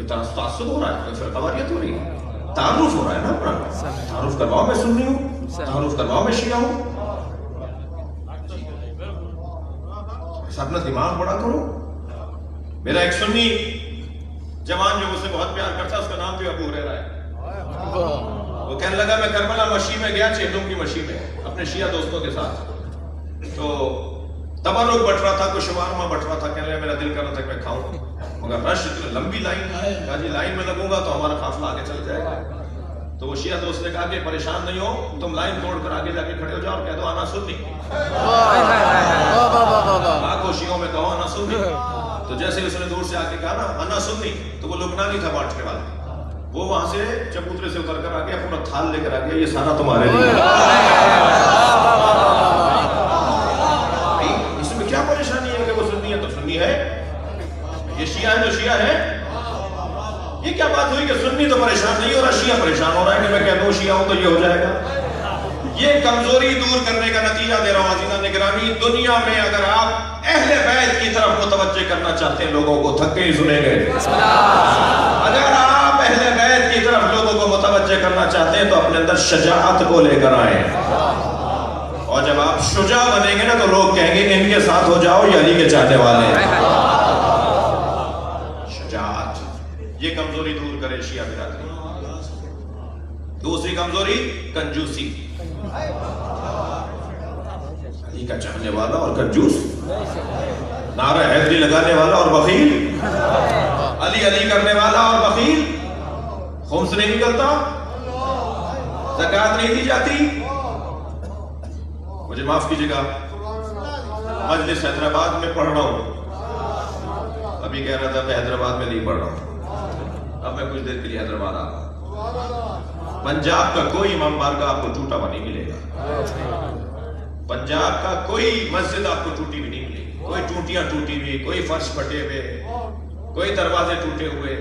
تعصب ہو رہا ہے؟ کوئی فرقہ واریت ہو رہی ہے؟ تعارف ہو رہا ہے نا اپنا. تعارف کرواؤ میں سنی ہوں، تعارف کرواؤ میں شیعہ ہوں. اپنا دماغ بڑا کرو. میرا ایک سنی جوان جو مجھ سے بہت پیار کرتا ہے، اس کا نام بھی ابو ہریرہ ہے. وہ کہنے لگا میں کربلا مشی میں گیا، چہلم کی مشی میں اپنے شیعہ دوستوں کے ساتھ، تو تبرک بٹ رہا تھا، کوئی شوارما بٹ رہا تھا، کہنے لگا میرا دل کر رہا تھا کہ میں کھاؤں، مگر رش اتنی لمبی لائن ہے، کہا جی لائن میں لگوں گا تو ہمارا قافلہ آگے چل جائے گا۔ تو وہ شیعہ دوست نے کہا کہ پریشان نہیں ہو، تم لائن توڑ کر آگے جا کے کھڑے ہو جاؤ اور کہہ دو آنا سنی، لاکھوں شیعوں میں کہو آنا سنی۔ تو جیسے اس نے دور سے آ کے کہا نا انا سنی، تو وہ لبنانی تھا بانٹنے والا، وہ وہاں سے چبوترے سے اتر کر آ گیا، پورا تھال لے کر آ گیا، یہ سارا تمہارے لیے۔ اس میں کیا پریشانی ہے کہ وہ سنی ہے تو سنی ہے، یہ شیعہ ہے تو شیعہ ہے۔ یہ کیا بات ہوئی کہ سنی تو پریشان نہیں ہو رہا، شیعہ پریشان ہو رہا ہے کہ میں کہہ دوں شیعہ ہوں تو یہ ہو جائے گا۔ یہ کمزوری دور کرنے کا نتیجہ دے رہا ہوں عزیزان گرامی، دنیا میں اگر آپ اہل بیت کی طرف متوجہ کرنا چاہتے ہیں لوگوں کو، تھکے ہی سنیں گے، اگر آپ اہل بیت کی طرف لوگوں کو متوجہ کرنا چاہتے ہیں تو اپنے اندر شجاعت کو لے کر آئیں، اور جب آپ شجاع بنیں گے نا تو لوگ کہیں گے ان کے ساتھ ہو جاؤ، یہ علی کے چاہنے والے ہیں۔ شجاعت یہ کمزوری دور کرے شیعہ برادری۔ دوسری کمزوری کنجوسی، علی کا چاہنے والا اور کنجوس، نعرہ حیدری لگانے والا اور بخیل، علی علی کرنے والا اور بخیل، خمس نہیں نکلتا، زکوٰۃ نہیں دی جاتی۔ مجھے معاف کیجیے گا، مجلس حیدرآباد میں پڑھ رہا ہوں، ابھی کہہ رہا تھا میں حیدرآباد میں نہیں پڑھ رہا ہوں، اب میں کچھ دیر کے لیے حیدرآباد آ رہا ہوں۔ پنجاب کا کوئی امام بارگاہ آپ کو ٹوٹا ہوا نہیں ملے گا، پنجاب کا کوئی مسجد آپ کو ٹوٹی بھی نہیں ملے گی، کوئی ٹوٹیاں ٹوٹی ہوئی، کوئی فرش پھٹے ہوئے، کوئی دروازے ٹوٹے ہوئے،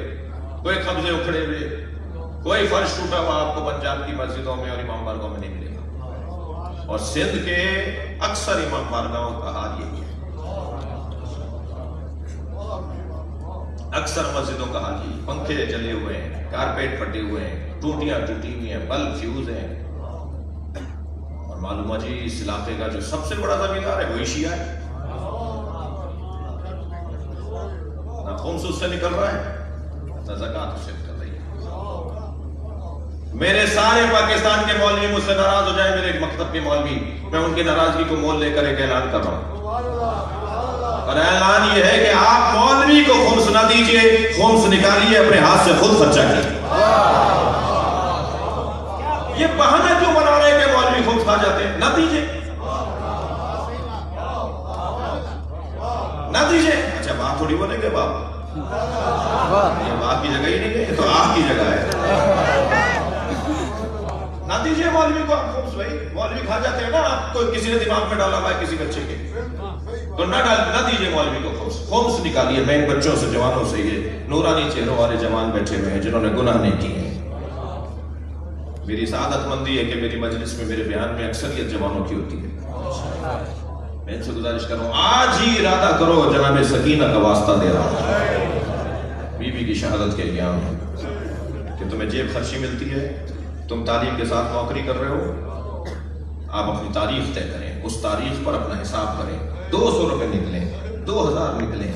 کوئی قبضے اکھڑے ہوئے، کوئی فرش ٹوٹا ہوا آپ کو پنجاب کی مسجدوں میں اور امام بارگاہوں میں نہیں ملے گا۔ اور سندھ کے اکثر امام بارگاہوں کا حال یہی ہے، اکثر مسجدوں کا حال یہی، پنکھے جلے ہوئے ہیں، کارپیٹ پھٹے ہوئے ہیں، ٹوٹیاں ٹوٹی ہوئی ہیں، بلب فیوز ہیں، اور معلوم ہے جی اس علاقے کا جو سب سے بڑا زمیندار ہے وہی شیعہ ہے، نہ خمس اس سے نکل رہا ہے نہ زکوٰۃ اس سے نکل رہی ہے۔ میرے سارے پاکستان کے مولوی مجھ سے ناراض ہو جائیں، میرے مکتب کے مولوی، میں ان کی ناراضگی کو مول لے کر ایک اعلان کر رہا ہوں، اور اعلان یہ ہے کہ آپ مولوی کو خمس نہ دیجئے، خمس نکالیے اپنے ہاتھ سے خود خرچہ کیجئے۔ یہ بہانہ کیوں بنا رہے ہیں کہ مولوی خمس کھا جاتے ہیں؟ نہ دیجئے، نہ دیجئے۔ اچھا بات تھوڑی بولیں گے باپ، یہ باپ کی جگہ ہی نہیں ہے، یہ تو آپ کی جگہ ہے۔ نہ دیجئے مولوی کو آپ خمس، بھائی مولوی کھا جاتے ہیں نا، آپ کو کسی نے دماغ میں ڈالا ہوا ہے کسی بچے کے، تو نہ دیجئے مولوی کو خمس، خمس نکالیے۔ میں ان بچوں سے، جوانوں سے، یہ نورانی چہروں والے جوان بیٹھے ہوئے ہیں جنہوں نے گناہ نہیں کیے ہیں، میری سعادت مندی ہے کہ میری مجلس میں میرے بیان میں اکثریت جوانوں کی ہوتی ہے۔ میں ان سے گزارش کر رہا ہوں آج ہی ارادہ کرو، جناب سکینہ کا واسطہ دے رہا ہوں، بیوی کی شہادت کے ایام ہے کہ تمہیں جیب خرچی ملتی ہے، تم تعلیم کے ساتھ نوکری کر رہے ہو، آپ اپنی تاریخ طے کریں، اس تاریخ پر اپنا حساب کریں، 200 روپے نکلیں، 2000 نکلیں۔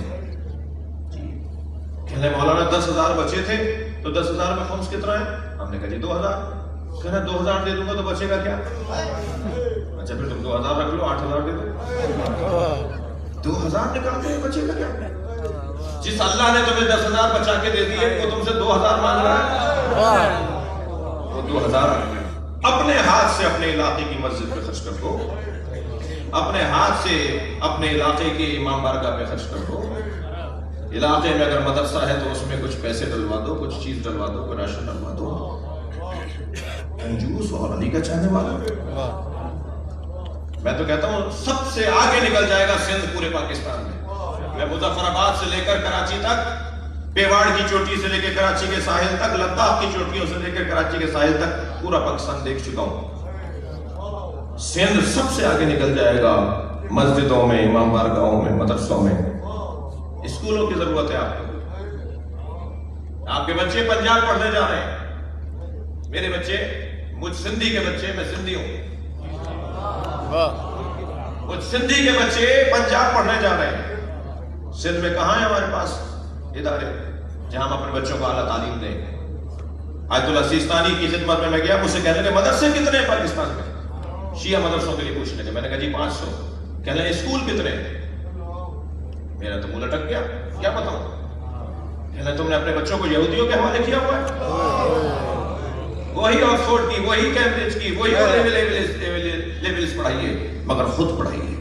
کہنے مولانا 10,000 بچے تھے تو 10,000 میں خمس کتنا ہے؟ ہم نے کہا جی 2000۔ کہنا 2000 دے دوں گا تو بچے گا کیا؟ اچھا پھر تم 2000 رکھ لو، 8000 دے دو۔ 2000 نکالتے ہیں، بچے گا کیا؟ جس اللہ نے تمہیں 10,000 بچا کے دے دیے وہ تم سے 2000 مانگ رہا ہے، وہ 2000 اپنے ہاتھ سے اپنے علاقے کی مسجد پہ خرچ کر دو، اپنے ہاتھ سے اپنے علاقے کے امام بارگاہ پہ خرچ کر دو، علاقے میں اگر مدرسہ ہے تو اس میں کچھ پیسے ڈلوا دو، کچھ چیز ڈلوا دو، کوئی راشن ڈلوا دو۔ کنجوس اور علی کا چاہنے والا، میں تو کہتا ہوں سب سے آگے نکل جائے گا سندھ پورے پاکستان میں۔ میں مظفر آباد سے لے کر کراچی تک، پیواڑ کی چوٹی سے لے کے کراچی کے ساحل تک، لداخ کی چوٹیوں سے لے کر کراچی کے ساحل تک پورا پاکستان دیکھ چکا ہوں۔ سندھ سب سے آگے نکل جائے گا، مسجدوں میں، امام بارگاہوں میں، مدرسوں میں۔ اسکولوں کی ضرورت ہے آپ کو، آپ کے بچے پنجاب پڑھنے جا رہے ہیں، میرے بچے، مجھ سندھی کے بچے، میں سندھی ہوں، مجھ سندھی کے بچے پنجاب پڑھنے جا رہے ہیں۔ سندھ میں کہاں ہے ہمارے پاس ادارے جہاں ہم اپنے بچوں کو اعلیٰ تعلیم دیں؟ آیت اللہ سیستانی کی خدمت میں گیا، مجھ سے کہنے لگے مدرسے کتنے ہیں پاکستان میں؟ شیعہ مدرسوں کے لیے پوچھنے لگے، میں نے کہا جی 500. کہنے لگے اسکول کتنے؟ میرا تو منہ لٹک گیا، کیا بتاؤں؟ کہنے تم نے اپنے بچوں کو یہودیوں کے حوالے کیا ہوا ہے؟ وہی آکسفورڈ کی، وہی کیمبرج کی، وہی لیولز پڑھائیے، مگر خود پڑھائیے.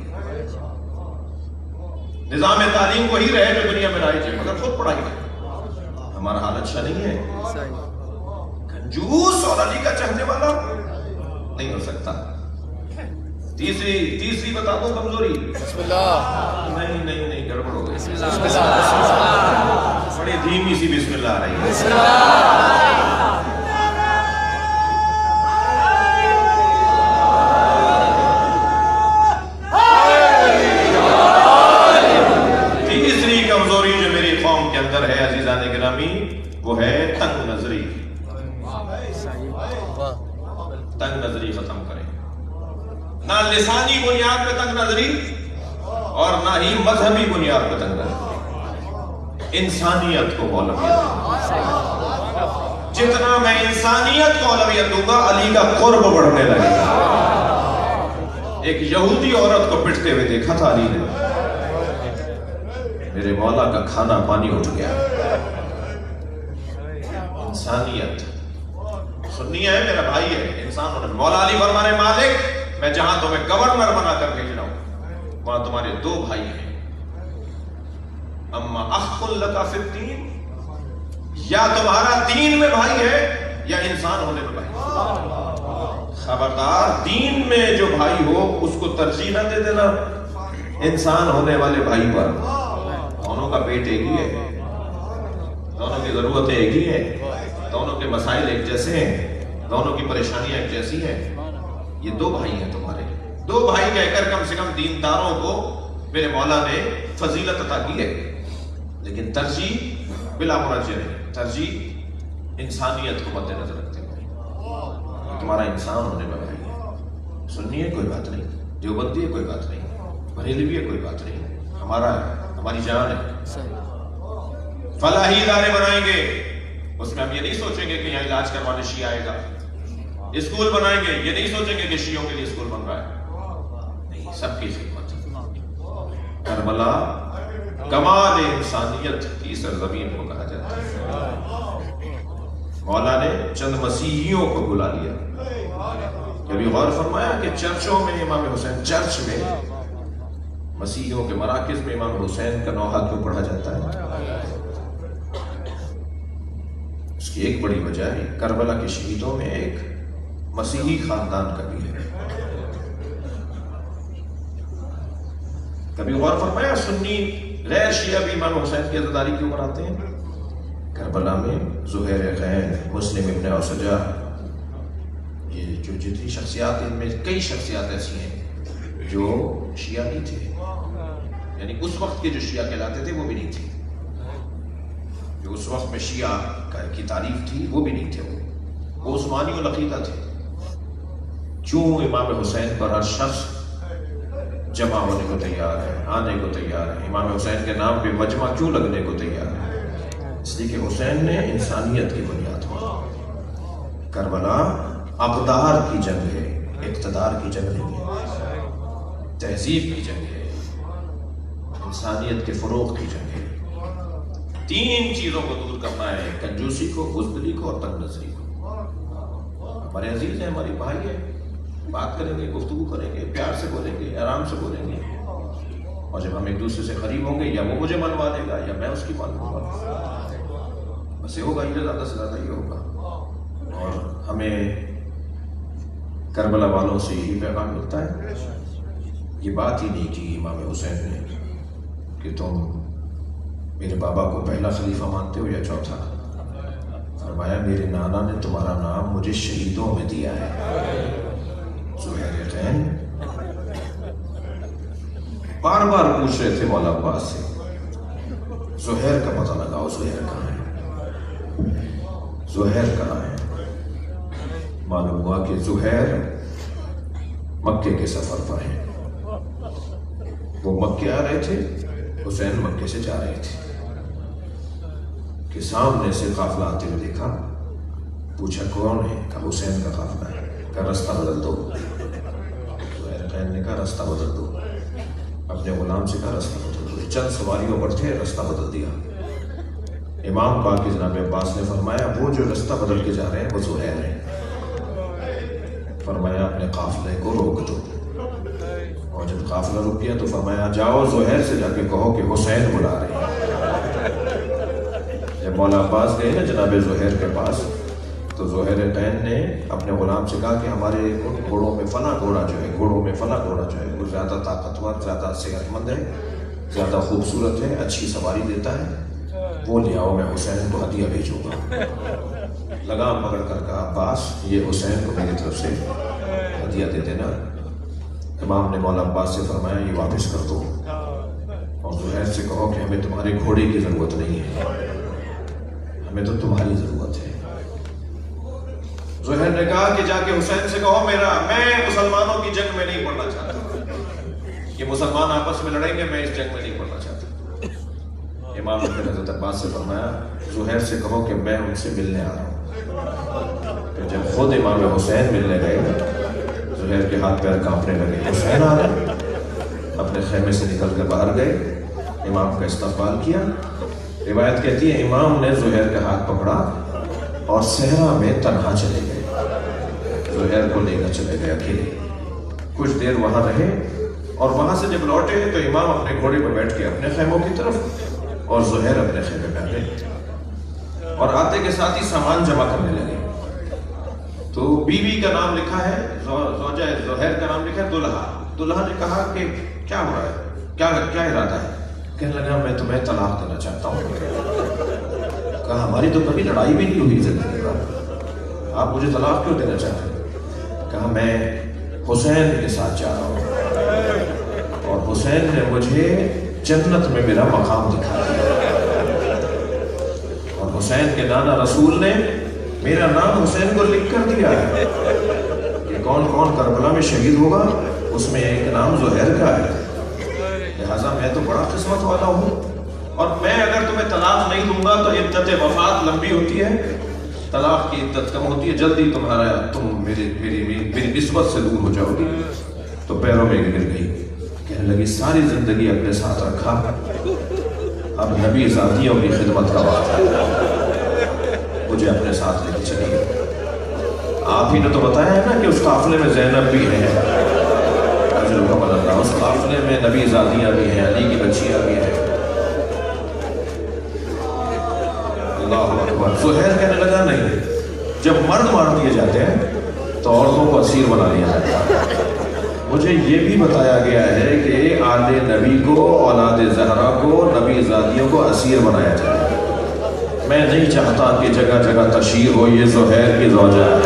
نظام تعلیم وہی رہے جو دنیا میں رائج ہے، مگر خود پڑھائیے. ہمارا حال اچھا نہیں ہے. کنجوس اور علی کا چاہنے والا نہیں ہو سکتا. تیسری بتا دوں کمزوری. بسم اللہ. نہیں گڑبڑ ہو گئی. بسم اللہ. بڑی دھیمی سی بسم اللہ آ رہی ہے. بسم اللہ. تیسری کمزوری جو میری قوم کے اندر ہے عزیزان گرامی، وہ ہے تنگ نظری. تنگ نظری ختم کریں. نہ لسانی بنیاد پہ تنگ نظری اور نہ ہی مذہبی بنیاد پہ تنگ نظری. انسانیت کو اولویت دیں. جتنا میں انسانیت کو اولویت دوں گا، علی کا قرب بڑھنے لگے گا. ایک یہودی عورت کو پٹتے ہوئے دیکھا تھا علی نے، میرے مولا کا کھانا پانی اٹھ گیا. انسانیت. سنی ہے، میرا بھائی ہے، انسان ہونے. مولا علی فرمانے مالک میں جہاں تمہیں گورنر بنا کر بھیج رہا ہوں وہاں تمہارے 2 بھائی ہیں. اما اخ لک فی الدین، یا تمہارا دین میں بھائی ہے یا انسان ہونے میں بھائی. خبردار، دین میں جو بھائی ہو اس کو ترجیح نہ دے دینا انسان ہونے والے بھائی پر. دونوں کا پیٹ ایک ہی ہے، دونوں کی ضرورتیں ایک ہی ہیں، دونوں کے مسائل ایک جیسے ہیں، دونوں کی پریشانیاں ایک جیسی ہیں. یہ 2 بھائی ہیں تمہارے. 2 بھائی کہہ کر کم سے کم دینداروں کو میرے مولا نے فضیلت عطا کی ہے، لیکن ترجیح بلا منازع نہیں. ترجیح انسانیت کو مد نظر رکھتے ہوئے. تمہارا انسان ہونے میں بھائی ہے. سنی ہے کوئی بات نہیں، دیوبندی ہے کوئی بات نہیں، بریلوی ہے کوئی بات نہیں، ہمارا ہے، ہماری جان ہے. فلاحی ادارے بنائیں گے، اس میں ہم یہ نہیں سوچیں گے کہ یہاں علاج کروانے شیعہ آئے گا. اسکول بنائیں گے، یہ نہیں سوچیں گے کہ شیعوں کے لیے اسکول بن رہا ہے. نہیں، سب کی خدمت. کربلا کمال انسانیت کی سرزمین کو کہا جاتا ہے. مولا نے چند مسیحیوں کو بلا لیا. کبھی غور فرمایا کہ چرچوں میں امام حسین، چرچ میں مسیحیوں کے مراکز میں امام حسین کا نوحہ کیوں پڑھا جاتا ہے؟ اس کی ایک بڑی وجہ ہے، کربلا کے شہیدوں میں ایک مسیحی خاندان کا بھی ہے. کبھی غور فرمایا سنی غیر شیعہ بھی امام حسین کی عزاداری کیوں مناتے ہیں؟ کربلا میں زہیر غین، مسلم ابن اوسجہ، یہ جو جتنی شخصیات، ان میں کئی شخصیات ایسی ہیں جو شیعہ نہیں تھے. یعنی اس وقت کے جو شیعہ کہلاتے تھے وہ بھی نہیں تھے. جو اس وقت میں شیعہ کی تعریف تھی وہ بھی نہیں تھے. وہ عثمانی العقیدہ تھے. کیوں امام حسین پر ہر شخص جمع ہونے کو تیار ہے، آنے کو تیار ہے؟ امام حسین کے نام پہ مجمع کیوں لگنے کو تیار ہے؟ اس لیے کہ حسین نے انسانیت کی بنیاد پر. کربلا اقدار کی جنگ ہے، اقتدار کی جنگ نہیں ہے. تہذیب کی جنگ ہے، انسانیت کے فروغ کی جنگ ہے. 3 چیزوں کو دور کرنا ہے، کنجوسی کو، بزدلی کو اور تنگ نظری کو. ہمارے عزیز ہیں، ہماری بھائی ہیں، بات کریں گے، گفتگو کریں گے، پیار سے بولیں گے، آرام سے بولیں گے. اور جب ہم ایک دوسرے سے قریب ہوں گے، یا وہ مجھے منوا دے گا یا میں اس کی منوا دوں گا. بس یہ ہوگا، یہ زیادہ سے زیادہ یہ ہوگا. اور ہمیں کربلا والوں سے یہی پیغام ملتا ہے. یہ بات ہی نہیں کی امام حسین نے کہ تم میرے بابا کو پہلا خلیفہ مانتے ہو یا چوتھا. فرمایا میرے نانا نے تمہارا نام مجھے شہیدوں میں دیا ہے. زہیر غین بار بار پوچھ رہے تھے مولا عباس سے، زہیر کا پتہ لگاؤ، زہیر کہاں ہے، زہیر کہاں ہے. معلوم ہوا کہ زہیر مکے کے سفر پر ہیں. وہ مکے آ رہے تھے، حسین مکے سے جا رہے تھے کہ سامنے سے قافلہ آتے ہوئے دیکھا. پوچھا کون ہے؟ کہا حسین کا قافلہ ہے۔ کہا رستہ بدل دو۔ زہیر قین نے کہا رستہ بدل دو، اپنے غلام سے کہا رستہ بدل دو۔ چند سواریوں پر تھے، رستہ بدل دیا۔ امام پاک کی جناب عباس نے فرمایا وہ جو رستہ بدل کے جا رہے ہیں وہ زہیر ہیں۔ فرمایا اپنے قافلے کو روک دو، اور جب قافلہ رک گیا تو فرمایا جاؤ زہیر سے جا کے کہو کہ حسین بلا رہے ہیں۔ جب مولا عباس گئے نا جناب زہیر کے پاس تو زہیر قین نے اپنے غلام سے کہا کہ ہمارے ان گھوڑوں میں فلاں گھوڑا جو ہے وہ زیادہ طاقتور، زیادہ صحت مند ہے، زیادہ خوبصورت ہے، اچھی سواری دیتا ہے، وہ لے آؤ، میں حسین کو ہدیہ بھیجوں گا۔ لگام پکڑ کر کہا عباس یہ حسین کو میری طرف سے ہدیہ دے دینا۔ امام نے مولا عباس سے فرمایا یہ واپس کر دو، اور زہیر سے کہو کہ ہمیں تمہارے گھوڑے کی ضرورت نہیں ہے، ہمیں تو تمہاری ضرورت ہے۔ زہیر نے کہا کہ جا کے حسین سے کہو میں مسلمانوں کی جنگ میں نہیں پڑنا چاہتا، یہ مسلمان آپس میں لڑیں گے، میں اس جنگ میں نہیں پڑنا چاہتا۔ امام نے حضرت عباس سے فرمایا زہیر سے کہو کہ میں ان سے ملنے آ رہا ہوں۔ تو جب خود امام حسین ملنے گئے زہیر کے ہاتھ پیر کانپنے لگے، حسین آ رہے، اپنے خیمے سے نکل کر باہر گئے، امام کا استقبال کیا۔ روایت کہتی ہے امام نے زہیر کا ہاتھ پکڑا اور صحرا میں تنہا چلے گئے، زہیر کو لے کر چلے گئے اکیلے۔ کچھ دیر وہاں رہے اور وہاں سے جب لوٹے تو امام اپنے گھوڑے پر بیٹھ کے اپنے خیموں کی طرف اور زہیر اپنے خیمے میں آ گئے، اور آتے کے ساتھ ہی سامان جمع کرنے لگے۔ تو بیوی کا نام لکھا ہے، زوجہ زہیر کا نام لکھا ہے دلہا۔ دلہا نے کہا کہ کیا ہو رہا ہے، کیا ارادہ ہے؟ کہنے لگا میں تمہیں طلاق دینا چاہتا ہوں۔ کہا ہماری تو کبھی لڑائی بھی نہیں ہوئی زندگی میں، آپ مجھے طلاق کیوں دینا چاہتے ہیں؟ کہا میں حسین کے ساتھ جا رہا ہوں، اور حسین نے مجھے جنت میں میرا مقام دکھا دیا، اور حسین کے نانا رسول نے میرا نام حسین کو لکھ کر دیا ہے کہ کون کون کربلا میں شہید ہوگا اس میں ایک نام زہیر کا ہے، لہٰذا میں تو بڑا قسمت والا ہوں، اور میں اگر تمہیں طلاق نہیں دوں گا تو عدت وفات لمبی ہوتی ہے، طلاق کی عدت کم ہوتی ہے، جلدی تم میری نسبت سے دور ہو جاؤ گی۔ تو پیروں میں گر گئی، کہنے لگی ساری زندگی اپنے ساتھ رکھا، اب نبی ذاتیوں کی خدمت کا وقت ہے، مجھے اپنے ساتھ لے کے چلیے۔ آپ ہی نے تو بتایا ہے نا کہ اس قافلے میں زینب بھی ہے، اس قافلے میں نبی ذاتیاں بھی ہیں، علی کی بچیاں بھی ہیں۔ اللہ اکبر۔ زہیر کہنے لگا نہیں، جب مرد مار دیے جاتے ہیں تو عورتوں کو اسیر بنا لیا جاتا ہے۔ مجھے یہ بھی بتایا گیا ہے کہ آل نبی کو، اولاد زہرا کو، نبی ذاتیوں کو اسیر بنایا جائے۔ میں نہیں چاہتا کہ جگہ جگہ تشہیر ہو یہ زہیر کی زوجہ ہے،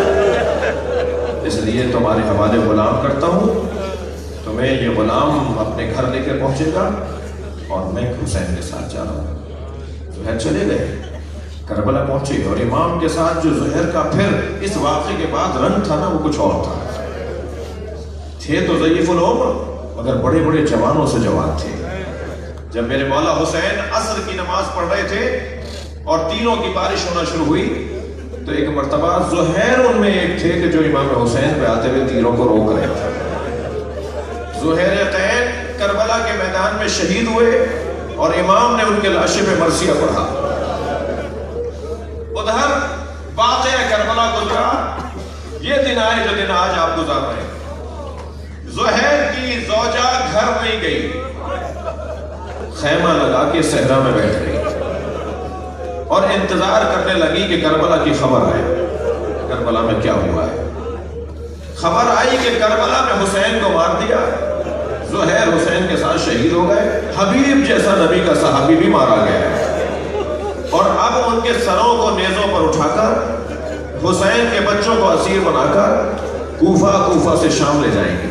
اس لیے تمہارے حوالے غلام کرتا ہوں، تمہیں یہ غلام اپنے گھر لے کر پہنچے گا، اور میں حسین کے ساتھ جا رہا ہوں۔ زہیر چلے گئے، کربلا پہنچے، اور امام کے ساتھ جو زہیر کا پھر اس واقعے کے بعد رنگ تھا نا وہ کچھ اور تھا۔ تھے تو ضعیف العمر مگر بڑے بڑے جوانوں سے جوان تھے۔ جب میرے مولا حسین عصر کی نماز پڑھ رہے تھے اور تینوں کی بارش ہونا شروع ہوئی تو ایک مرتبہ زہیر ان میں ایک تھے کہ جو امام حسین پہ آتے ہوئے تیروں کو روک رہے تھے۔ زہیر قین کربلا کے میدان میں شہید ہوئے اور امام نے ان کے لاشے پہ مرثیہ پڑھا۔ ادھر واقعہ کربلا گزرا، یہ دن آئے جو دن آج آپ گزار رہے ہیں۔ زہیر کی زوجہ گھر نہیں گئی، خیمہ لگا کے صحرا میں بیٹھ گئی اور انتظار کرنے لگی کہ کربلا کی خبر آئے، کربلا میں کیا ہوا ہے۔ خبر آئی کہ کربلا میں حسین کو مار دیا، زہیر حسین کے ساتھ شہید ہو گئے، حبیب جیسا نبی کا صحابی بھی مارا گیا ہے، اور اب ان کے سروں کو نیزوں پر اٹھا کر حسین کے بچوں کو اسیر بنا کر کوفہ سے شام لے جائیں گے۔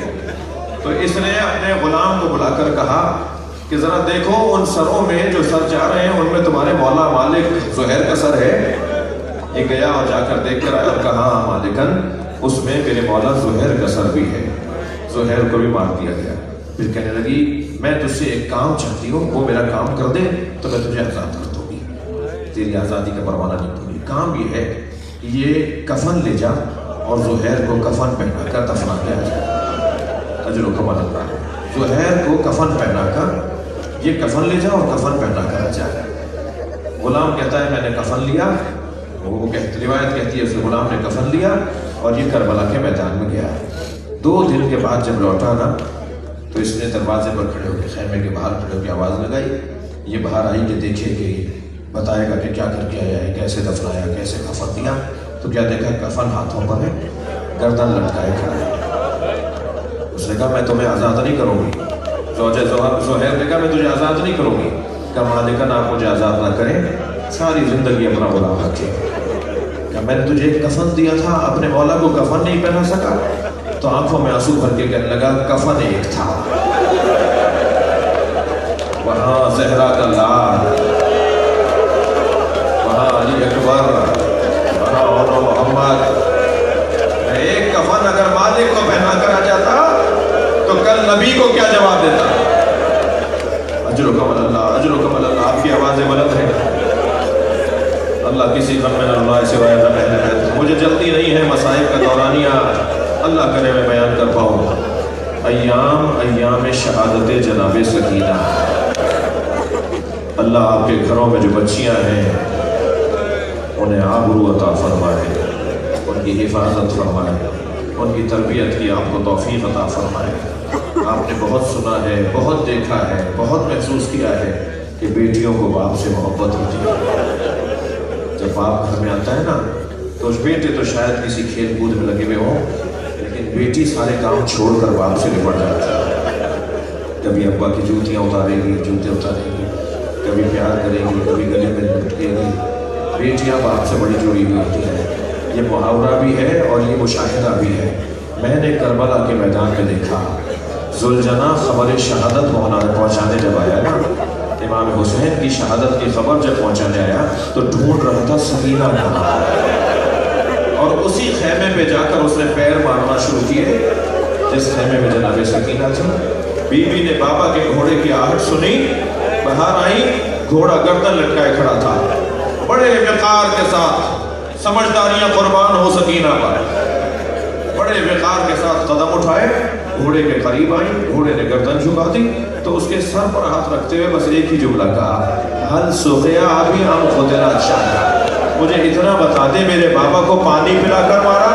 تو اس نے اپنے غلام کو بلا کر کہا کہ ذرا دیکھو ان سروں میں جو سر جا رہے ہیں ان میں تمہارے مولا مالک زہیر کا سر ہے؟ یہ گیا اور جا کر دیکھ کر آیا اور کہا ہاں مالکن، اس میں میرے مولا زہیر کا سر بھی ہے، زہیر کو بھی مار دیا گیا۔ پھر کہنے لگی میں تجھ سے ایک کام چاہتی ہوں، وہ میرا کام کر دے تو میں تجھے آزاد کر دوں گی، تیری آزادی کا پروانہ نہیں دوں گی۔ کام یہ ہے کہ یہ کفن لے جا اور زہیر کو کفن پہنا کر دفنا کے آ جائے، اجر و کمال اللہ۔ زہیر کو کفن پہنا کر یہ کفن لے جا اور کفن پہنا کر آ جائے۔ غلام کہتا ہے میں نے کفن لیا، وہ روایت کہتی ہے اس غلام نے کفن لیا اور یہ کربلا کے میدان میں گیا۔ 2 دن کے بعد جب لوٹا نا تو اس نے دروازے پر کھڑے ہو کے، خیمے کے باہر کھڑے ہو کے آواز لگائی۔ یہ باہر آئی کہ دیکھے کہ بتائے گا کہ کیا کر کے آیا ہے، کیسے دفنایا، کیسے کفن دیا۔ تو کیا دیکھا، کفن ہاتھوں پر ہے، گردن لٹکائے کھڑا ہے۔ اس نے کہا میں تمہیں آزاد نہیں کروں گی۔ زہیر نے کہا میں تجھے آزاد نہیں کروں گی۔ کہ مالکن آپ مجھے آزاد نہ کریں، ساری زندگی اپنا غلام رکھے۔ کہ میں نے تجھے ایک کفن دیا تھا، اپنے مولا کو کفن نہیں پہنا سکا؟ تو آنکھوں میں آنسو بھر کے کہنے لگا کفن ایک تھا، وہاں زہرا کا لال، وہاں علی اکبر، وہاں عمر محمد۔ ایک کفن اگر مالک کو پہنا کر آ جاتا تو کل نبی کو کیا جواب دیتا؟ اجر و کمال اللہ، اجر و کمال اللہ۔ آپ کی آوازیں بلند ہیں، اللہ کسی غم میں نہ رلائے سوائے غم اہل بیت۔ مجھے جلدی نہیں ہے مصائب کا دورانیہ، اللہ کرے میں بیان کر پاؤں۔ ایام شہادت جناب سکینہ، اللہ آپ کے گھروں میں جو بچیاں ہیں انہیں آبرو عطا فرمائے، ان کی حفاظت فرمائے، ان کی تربیت کی آپ کو توفیق عطا فرمائے۔ آپ نے بہت سنا ہے، بہت دیکھا ہے، بہت محسوس کیا ہے کہ بیٹیوں کو باپ سے محبت ہوتی ہے۔ جب باپ گھر میں آتا ہے نا تو بیٹے تو شاید کسی کھیل کود میں لگے ہوئے ہوں، لیکن بیٹی سارے کام چھوڑ کر باپ سے لپٹ جاتی ہے۔ کبھی ابا کی جوتیاں اتارے گی، جوتے اتارے گی، کبھی پیار کرے گی، کبھی گلے میں لپٹے گی۔ بیٹیاں باپ سے بڑی جڑی ہوئی ہوتی ہیں۔ یہ محاورہ بھی ہے اور یہ مشاہدہ بھی ہے۔ میں نے کربلا کے میدان میں دیکھا، ذوالجناح خبر شہادت پہنچانے جب آیا نا، امام حسین کی شہادت کی خبر جب پہنچانے آیا تو ڈھونڈ رہا تھا سکینہ کہاں، اور اسی خیمے پہ جا کر اس نے پیر مارنا شروع کیے جس خیمے میں جناب سکینہ تھی۔ بیوی نے بابا کے گھوڑے کی آہٹ سنی، باہر آئی، گھوڑا گردن لٹکائے کھڑا تھا، بڑے وقار کے ساتھ، سمجھداریاں قربان ہو سکینہ پر، بڑے وقار کے ساتھ قدم اٹھائے، گھوڑے کے قریب آئی، گھوڑے نے گردن جھکا دی تو اس کے سر پر ہاتھ رکھتے ہوئے بس ایک ہی جملہ کہا، حل سقیا ابھی ہم خدنا چاہتا، مجھے اتنا بتا دے میرے بابا کو پانی پلا کر مارا،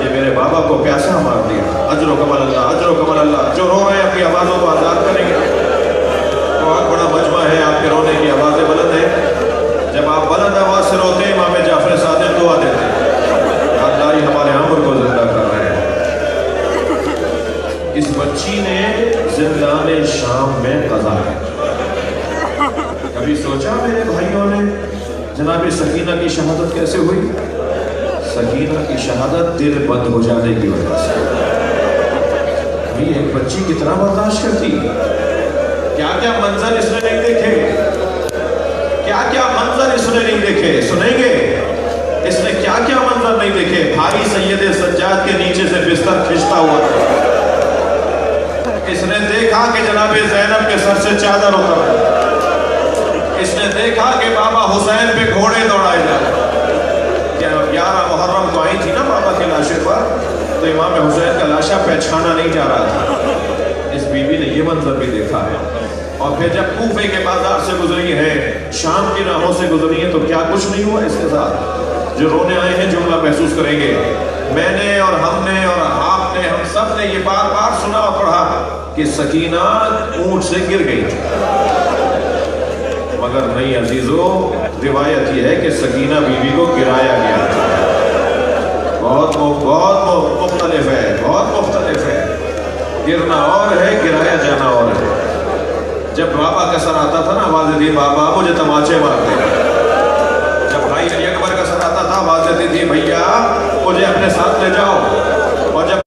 یہ میرے بابا کو پیاسا مار دیا۔ اجر و کمال اللہ، اجر و کمال اللہ۔ جو رو رہے ہیں اپنی آوازوں کو آزاد کریں گے، بہت بڑا مجمع ہے، آپ کے رونے کی آوازیں بلند ہیں۔ جب آپ بلند آواز سے روتے ہیں امام جعفر صادق دعا دیتے ہیں، اللہ ہی ہمارے عمر کو زندہ کر رہے ہیں۔ اس بچی نے زندان شام میں قضا ہے۔ کبھی سوچا میرے بھائیوں نے جناب سکینہ کی شہادت کیسے ہوئی؟ سکینہ کی شہادت دل بند ہو جانے کی وجہ سے۔ ابھی ایک بچی کتنا برداشت کرتی، کیا کیا منظر اس نے نہیں دیکھے، کیا کیا منظر اس نے نہیں دیکھے، سنیں گے اس نے کیا کیا منظر نہیں دیکھے۔ بھائی سید سجاد کے نیچے سے بستر کھنچتا ہوا تھا، اس نے دیکھا کہ جناب زینب کے سر سے چادر اتر ہے، اس نے دیکھا کہ بابا حسین پہ گھوڑے دوڑائے جائے۔ 11 محرم کو آئی تھی نا بابا کے لاشے پر، تو امام حسین کا لاشا پہچانا نہیں جا رہا تھا۔ اس بیوی نے یہ منظر بھی دیکھا ہے، اور پھر جب کوفے کے بازار سے گزری ہے، شام کی راہوں سے گزری ہے، تو کیا کچھ نہیں ہوا اس کے ساتھ؟ جو رونے آئے ہیں جملہ محسوس کریں گے، میں نے اور ہم نے اور آپ نے، ہم سب نے یہ بار بار سنا اور پڑھا کہ سکینہ اونٹ سے گر گئی، مگر نہیں عزیزو، روایت یہ ہے کہ سکینہ بیوی کو گرایا گیا تھا۔ بہت مختلف ہے، بہت مختلف ہے، گرنا اور ہے، گرایا جانا اور ہے۔ جب بابا کا سر آتا تھا نا، آواز دی بابا مجھے تماچے مارتے، جب بھائی علی اکبر کا سر آتا تھا آواز دیتی تھی بھیا مجھے اپنے ساتھ لے جاؤ، اور جب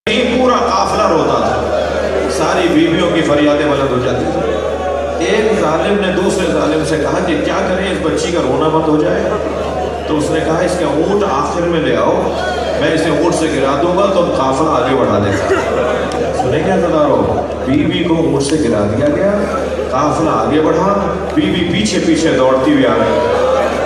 پورا قافلہ روتا تھا، ساری بیویوں کی فریادیں بلند ہو جاتی تھی۔ ایک ظالم نے دوسرے ظالم سے کہا کہ کیا کریں اس بچی کا رونا بند ہو جائے، تو اس نے کہا اس کا اونٹ آخر میں لے آؤ، میں اسے اونٹ سے گرا دوں گا تو قافلہ آگے بڑھا دے گا۔ سنیں کیا صدارو، بیوی کو اونٹ سے گرا دیا گیا، قافلہ آگے بڑھا، بیوی پیچھے پیچھے دوڑتی ہوئی آ رہی،